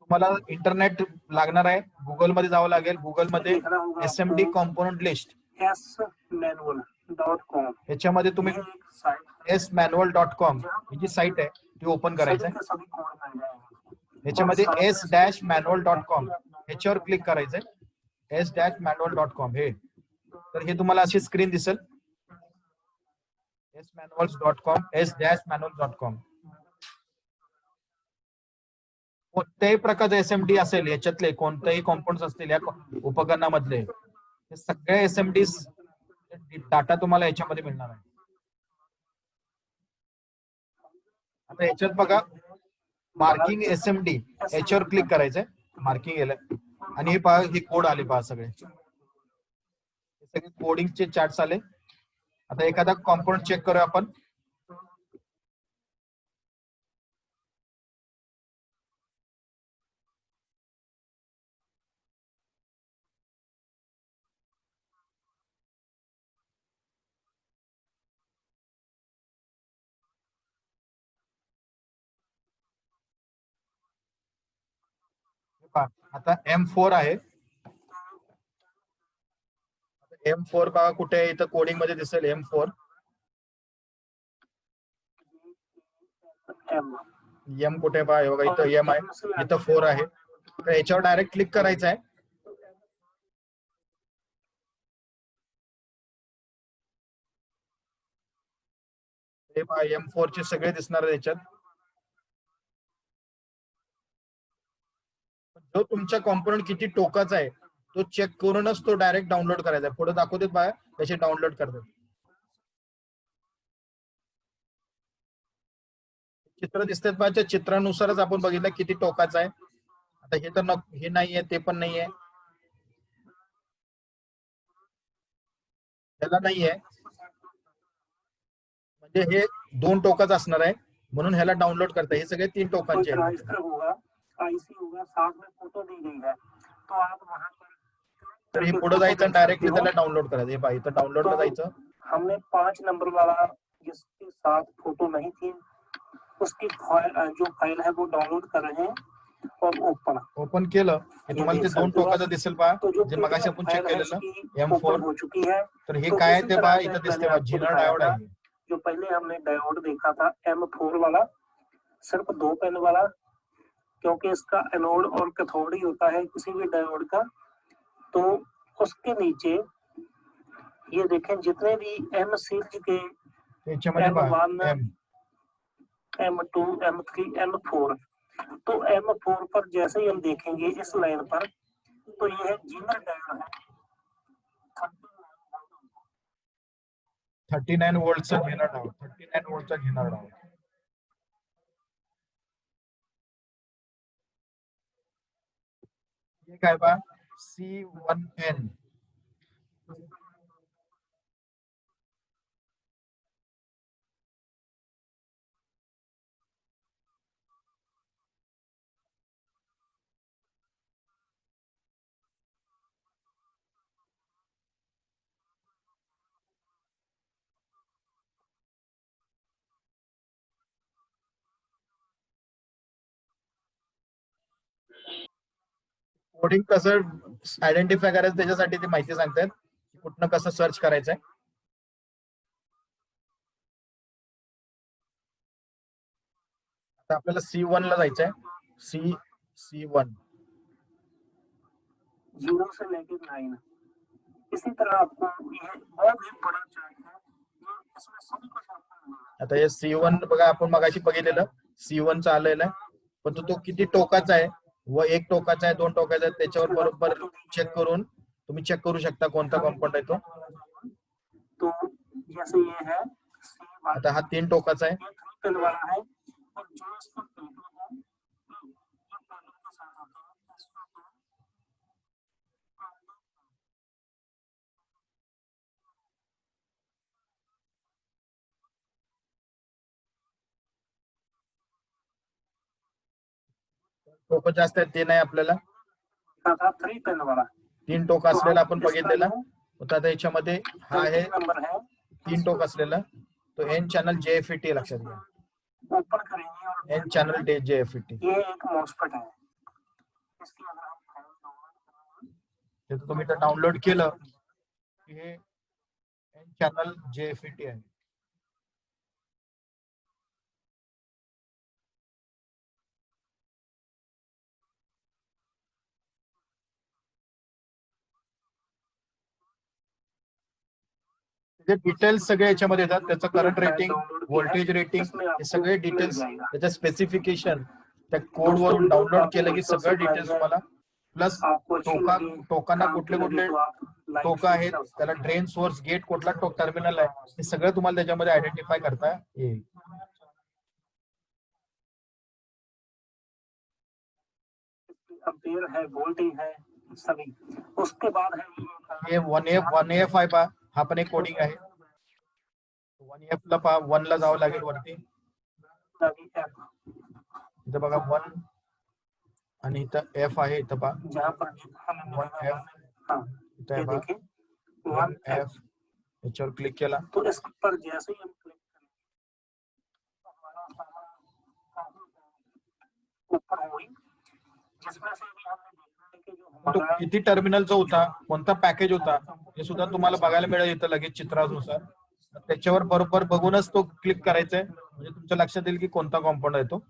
तुम्हाला इंटरनेट लागणार आहे, गुगल मध्ये जावं लागेल. गुगल मध्ये देखना होगा SMD कॉम्पोनंट लिस्ट, smanual.com याच्यामध्ये तुम्ही ये एक साइट है smanual.com ही जी साईट आहे ती ओपन करायचं सभी आहे. के सभी कोड मिल जाएंगे. याच्यामध्ये s-manual.com ह्याच्यावर क्लिक करायचंय. s-manual.com हे, तर हे तुम्हाला अशी स्क्रीन दिसेल. s-manuals.com, s-manual.com. कोणत्याही प्रकारचे SMD असेल, याच्यातले कोणतेही कॉम्पोनंट्स असतील या उपकरणामधले, हे सगळे SMD डाटा तुम्हाला याच्यामध्ये मिळणार आहे. आता याच्यात बघा, मार्किंग SMD याच्यावर क्लिक करायचंय. मार्किंग केलंय आणि हे पहा, हे कोड आले पहा सगळे. सगळे कोडिंगचे चार्ट्स आले. आता एखादा कॉम्पोनंट चेक करूया आपण. आता M4 आहे. M4 पहा कुठे आहे, इथं कोडिंग मध्ये दिसेल M4. M कुठे पहा, हे बघा इथं M आहे, इथं 4 आहे. तर याच्यावर डायरेक्ट क्लिक करायचं आहे. हे पहा, M4 चे सगळे दिसणार आहे याच्यात. जो तुमचा कॉम्पोनंट किती टोकाचा आहे तो चेक करूनच तो डायरेक्ट डाउनलोड करायचा आहे. पुढे दाखवते पहा कसे डाउनलोड करतात. चित्र दिसतात पहा, त्या चित्रानुसारच आपण बघितलं किती टोकाचा आहे. आता हे तर हे नाहीये, ते पण नाहीये, त्याला नाहीये, म्हणजे हे 2 टोकाचं असणार आहे, म्हणून ह्याला डाउनलोड करता. हे सगळे 3 टोकांचे आहेत. ट्रांसफर होगा, आईसी होगा, साथ में फोटो दी गई है, तो आप वहां पर तर हे पुढे जायचं, डायरेक्टली त्याला डाउनलोड करायचं. हे पहा, इथं डाउनलोडला जायचं. हमने 5 नंबर वाला जिसके साथ फोटो नहीं थी उसकी जो फाइल है वो डाउनलोड कर रहे हैं और ओपन केलं की तुम्हाला ते 2 टोकाचं दिसेल पहा, जे मगाशी आपण चेक केलेलं M4 हो चुकी है. तर हे काय आहे ते पहा, इथं दिसते पहा, झिनर डायोड आहे. जो पहले हमने डायोड देखा था M4 वाला, सिर्फ 2 पिन वाला, क्योंकि इसका एनोड और कैथोड ही होता है किसी भी डायोड का. तो उसके नीचे ये देखें, जितने भी M सीरीज के M1, M2, M3, M4, तो M4 पर जैसे ही हम देखेंगे इस लाइन पर, तो यह जीनर डायोड है. 39 वोल्टचा झिनर डायोड, 39 वोल्टचा झिनर डायोड. हे काय पहा, C1N. कोडिंग कसं आयडेंटिफाय करायचं त्याच्यासाठी ते माहिती सांगतात, कुठनं कसं सर्च करायचंय. आता आपल्याला C1 ला जायचंय. C1 0 से लेकर 9. इसी तरह आपको यह बहुत ही बड़ा चार्ट है, इसमें सभी कुछ आपको मिलेगा. आता हे C1 बघा, आपण मगाशी बघितलेलं C1 चं आलेलं आहे, पण तो किती टोकाचा आहे व 1 टोकाचा आहे, 2 टोकाचा आहे, त्याच्यावर बरोबर चेक करून तुम्ही चेक करू शकता कोणता कॉम्पोनंट आहे तो. तो जैसे ये है C1, आता हा 3 टोकाचा आहे. पिन वाला है, और जो इसका टोटल है ये पैनल के साथ आता है. इसका टोक जास्त आहेत ते नाही आपल्याला, लिखा था 3 पेन वाला। 3 टोक तो असलेला हम आपण इसका बघितलेला जो होता. आता याच्यामध्ये हा आहे नंबर है 3 टोक असलेला, तो एन चॅनल JFET लक्षात घ्या, ओपन करेंगे और एन चॅनल JFET. ये एक मॉसफेट है। इसकी अगर हम फाइल डाउनलोड ते तर तुम्ही डाउनलोड केलं की हे एन चॅनल JFET आहे. त्याचे डिटेल्स सगळे याच्यामध्ये येतात, त्याचं करंट रेटिंग, व्होल्टेज रेटिंग, हे सगळे डिटेल्स, त्याचं स्पेसिफिकेशन त्या कोड वरून डाउनलोड केलं की सगळं डिटेल्स तुम्हाला, प्लस टोकांना कुठले कुठले टोक आहेत, त्याला ड्रेन सोर्स गेट कुठला टोक टर्मिनल आहे, हे सगळं तुम्हाला त्याच्यामध्ये आयडेंटिफाय करता येईल. एम्पियर है, वोल्टेज है, सभी। उसके बाद है हे 1F आहे पहा, हा पण एक कोडिंग आहे. 1F ला पहा, 1 ला जावं लागेल वरती, इथं बघा 1 आणि इथं F आहे, इथं पहा जहाँ पर 1F, हाँ, इथं ये आहे पहा देखिए 1F, याच्यावर क्लिक केला तो इस पर जैसे ही हम क्लिक करेंगे तो हमारा सामान ऊपर होगी, जिसमें से भी हमने देखा है कि जो तो हमारा किती टर्मिनलचा होता, कोणता पॅकेज होता, हे सुद्धा तुम्हाला बघायला मिळेल इथं लगेच चित्रानुसार. त्याच्यावर बरोबर बघूनच तो क्लिक करायचा आहे, म्हणजे तुमच्या लक्षात येईल की कोणता कॉम्पोनंट आहे तो.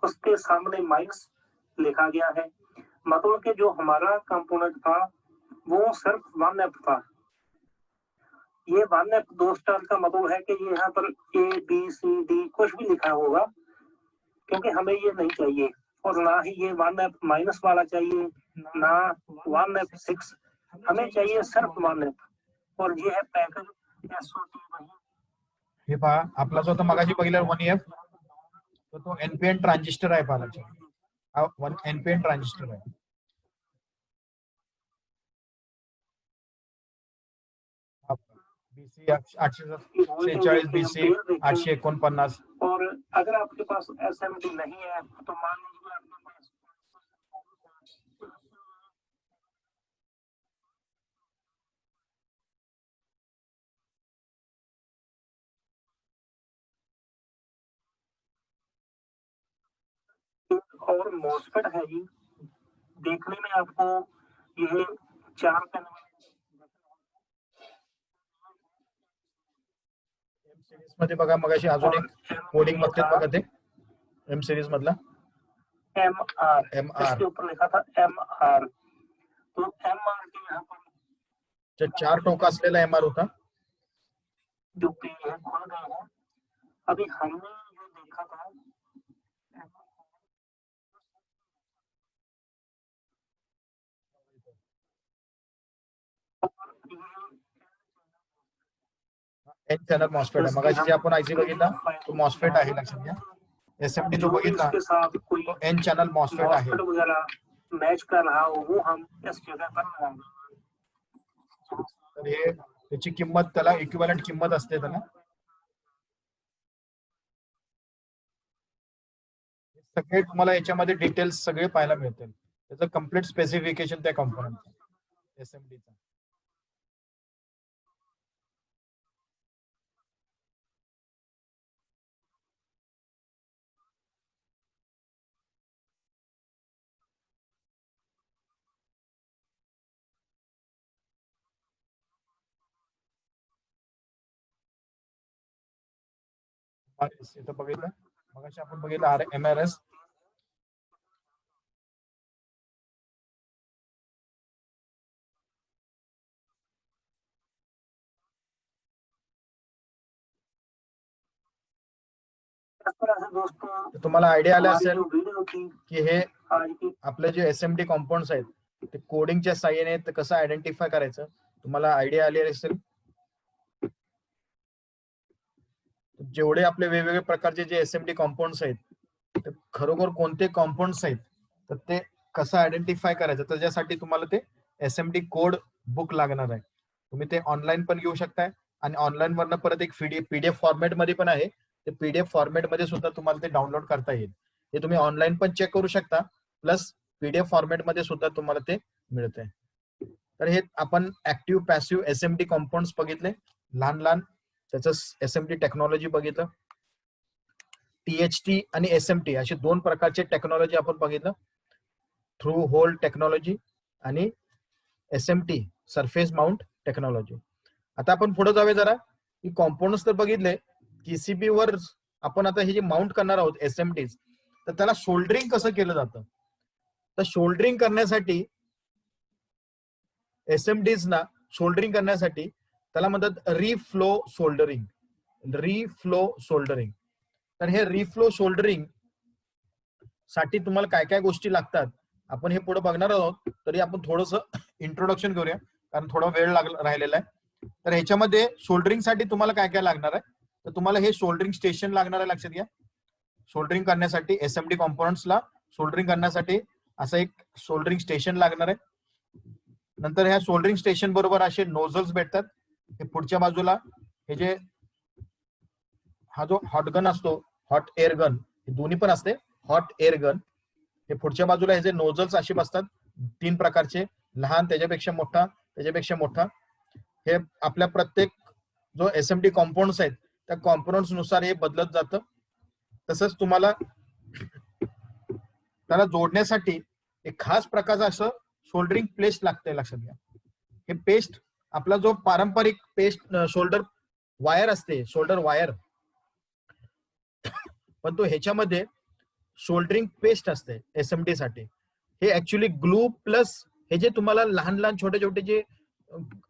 उसके सामने माइनस लिखा गया है, मतलब कि जो हमारा कंपोनेंट था वो सिर्फ 1F था। ये 1F 2 स्टार का मतलब है कि ये यहाँ पर ABCD कुछ भी लिखा होगा, क्योंकि हमें ये नहीं चाहिए, और ना ही ये 1F माइनस वाला चाहिए, ना 1F6, हमें चाहिए सिर्फ 1F। और ये है पैकेज SOT। हे पहा, आपला जो आता मगाशी बघितलं 1F, तो NPN ट्रान्झिस्टर आहे, पहा लक्षात, हा 1 NPN ट्रान्झिस्टर आहे. BC 846, BC 849. और अगर आपके पास SMD नहीं है तो मान लीजिए आपके पास और मॉसफेट है जी, देखने में आपको यह 4 पेन सिरीज मध्ये बघा, मगाशी अजून एक कोडिंग बघते बघा, ते M सिरीज मधला MR, MR, इसके ऊपर लिखा था MR। तो MR के यहाँ पर 4 टोका असलेला MR होता. जो पेज है खुल गए हैं। अभी हमने जो देखा था एन चॅनल मॉसफेट आहे. मगाशी जे आपण आयसी बघितला तो मॉसफेट आहे, लक्षात घ्या. SMD जो बघितला इसके साथ कोई तो एन चॅनल मॉसफेट आहे. मॉसफेट वगैरह मैच कर रहा हो वो हम इस जगह पर लगाएंगे। तर हे त्याची किंमत, त्याला इक्विव्हॅलंट किंमत असते त्याला. सगळे तुम्हाला याच्यामध्ये डिटेल्स सगळे पाहायला मिळतील, त्याचं कम्प्लीट स्पेसिफिकेशन त्या कॉम्पोनंटचं SMDचं. इथं बघितलं, मगाशी आपण बघितलं MRS. तुम्हाला आयडिया आला असेल की हे आपले जे SMD कॉम्पाउंड्स आहेत ते कोडिंगच्या साहाय्याने कसं आयडेंटिफाय करायचं, तुम्हाला आयडिया आली असेल. जेवढे आपले वेगवेगळे प्रकारचे जे एसएमडी कॉम्पाउंड्स आहेत, ते खरोखर कोणते कॉम्पाउंड्स आहेत तर ते कसं आयडेंटिफाय करायचं, त्याच्यासाठी तुम्हाला ते एसएमडी कोड बुक लागणार आहे. तुम्ही ते ऑनलाईन पण घेऊ शकताय आणि ऑनलाईन वरनं परत एक पीडीएफ फॉर्मॅट मध्ये पण आहे. ते पीडीएफ फॉर्मॅट मध्ये सुद्धा तुम्हाला ते डाउनलोड करता येईल. ते तुम्ही ऑनलाईन पण चेक करू शकता, प्लस पीडीएफ फॉर्मॅट मध्ये सुद्धा तुम्हाला ते मिळतंय. तर हे आपण ऍक्टिव्ह पॅसिव्ह एसएमडी कॉम्पाउंड्स बघितले, लहान लहान त्याचं एसएमडी टेक्नॉलॉजी बघितलं. टीएचटी आणि एसएमटी असे दोन प्रकारचे टेक्नॉलॉजी आपण बघितलं, थ्रू होल टेक्नॉलॉजी आणि एसएमटी सरफेस माउंट टेक्नॉलॉजी. आता आपण पुढे जाऊया जरा, की कॉम्पाउंड्स तर बघितले, पीसीबी वर आपण आता हे जे माउंट करणार आहोत एसएमटी, तर त्याला सोल्डरिंग कसं केलं जातं. तर सोल्डरिंग करण्यासाठी एसएमडीज ना सोल्डरिंग करण्यासाठी त्याला म्हणतात रिफ्लो सोल्डरिंग. Reflow soldering. तर हे रिफ्लो सोल्डरिंग साठी तुम्हाला काय काय गोष्टी लागतात आपण हे पुढे बघणार आहोत. तरी आपण थोडंसं इंट्रोडक्शन करूया, कारण थोडा वेळ राहिलेला आहे. तर ह्याच्यामध्ये सोल्डरिंग साठी तुम्हाला काय काय लागणार आहे, तर तुम्हाला हे सोल्डरिंग स्टेशन लागणार आहे, लक्षात घ्या. सोल्डरिंग करण्यासाठी एसएमडी कॉम्पोनंट्सला सोल्डरिंग करण्यासाठी असं एक सोल्डरिंग स्टेशन लागणार आहे. नंतर ह्या सोल्डरिंग स्टेशन बरोबर असे नोझल्स भेटतात. हे पुढच्या बाजूला हे जे हा जो हॉट गन असतो, हॉट एअर गन, हे दोन्ही पण असते, हॉट एअर गन. हे पुढच्या बाजूला हे जे नोझल्स असे बसतात, तीन प्रकारचे, लहान, त्याच्यापेक्षा मोठा, त्याच्यापेक्षा मोठा. हे आपल्या प्रत्येक जो एसएमडी कॉम्पोनंट्स आहेत त्या कॉम्पोनंट्स नुसार हे बदलत जातं. तसंच तुम्हाला त्याला जोडण्यासाठी एक खास प्रकारचं असं सोल्डरिंग पेस्ट लागतंय, लक्षात घ्या. हे पेस्ट आपला जो पारंपरिक पेस्ट शोल्डर वायर असते, शोल्डर वायर, पण तो ह्याच्यामध्ये सोल्डरिंग पेस्ट असते एसएमडी साठी. हे ऍक्च्युली ग्लू प्लस हे जे तुम्हाला लहान लहान छोटे छोटे जे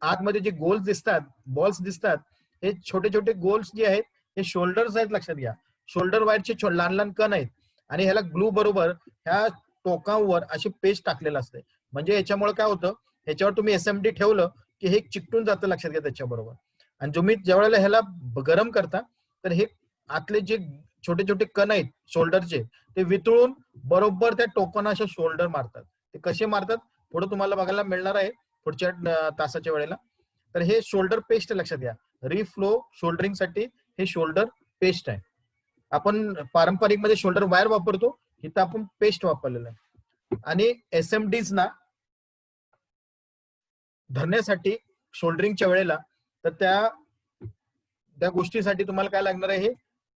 आतमध्ये जे गोल्स दिसतात, बॉल्स दिसतात, हे छोटे छोटे गोल्स जे आहेत हे शोल्डर्स आहेत, लक्षात घ्या. शोल्डर वायरचे लहान लहान कण आहेत आणि ह्याला ग्लू बरोबर ह्या टोकांवर अशी पेस्ट टाकलेलं असते. म्हणजे याच्यामुळे काय होतं, ह्याच्यावर तुम्ही एसएमडी ठेवलं की हे चिकटून जातं, लक्षात घ्या, त्याच्याबरोबर. आणि तुम्ही ज्यावेळेला ह्याला गरम करता तर हे आतले जे छोटे छोटे कण आहेत शोल्डरचे ते वितळून बरोबर त्या टोकांना असे शोल्डर मारतात. ते कसे मारतात पुढे तुम्हाला बघायला मिळणार आहे पुढच्या तासाच्या वेळेला. तर हे शोल्डर पेस्ट लक्षात घ्या. रिफ्लो शोल्डरिंग साठी हे शोल्डर पेस्ट आहे. आपण पारंपरिक मध्ये शोल्डर वायर वापरतो, इथं आपण पेस्ट वापरलेलं आहे. आणि एसएमडीज ना धरण्यासाठी शोल्डरिंगच्या वेळेला तर त्या गोष्टीसाठी तुम्हाला काय लागणार आहे, हे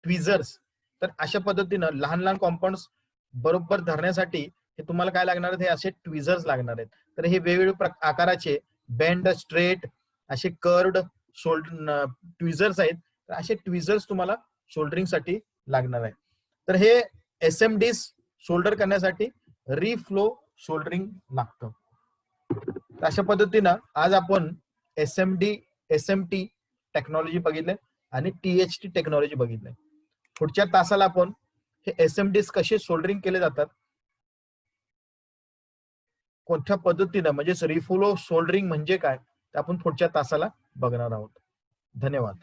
ट्विझर्स. तर अशा पद्धतीनं लहान लहान कॉम्पाउंड्स बरोबर धरण्यासाठी हे तुम्हाला काय लागणार आहेत, हे असे ट्विझर्स लागणार आहेत. तर हे वेगवेगळे आकाराचे बेंड, स्ट्रेट, असे कर्व्ड शोल्डर ट्विझर्स आहेत. तर असे ट्विझर्स तुम्हाला शोल्डरिंग साठी लागणार आहे. तर हे एसएमडीज शोल्डर करण्यासाठी रिफ्लो शोल्डरिंग लागतं. अशा पद्धतीनं आज आपण एसएमटी टेक्नॉलॉजी बघितले आणि टीएचटी टेक्नॉलॉजी बघितले. पुढच्या तासाला आपण हे एसएमडीज कसे सोल्डरिंग केले जातात, कोणत्या पद्धतीनं, म्हणजे रिफ्लो सोल्डरिंग म्हणजे काय, ते आपण पुढच्या तासाला बघणार आहोत. धन्यवाद.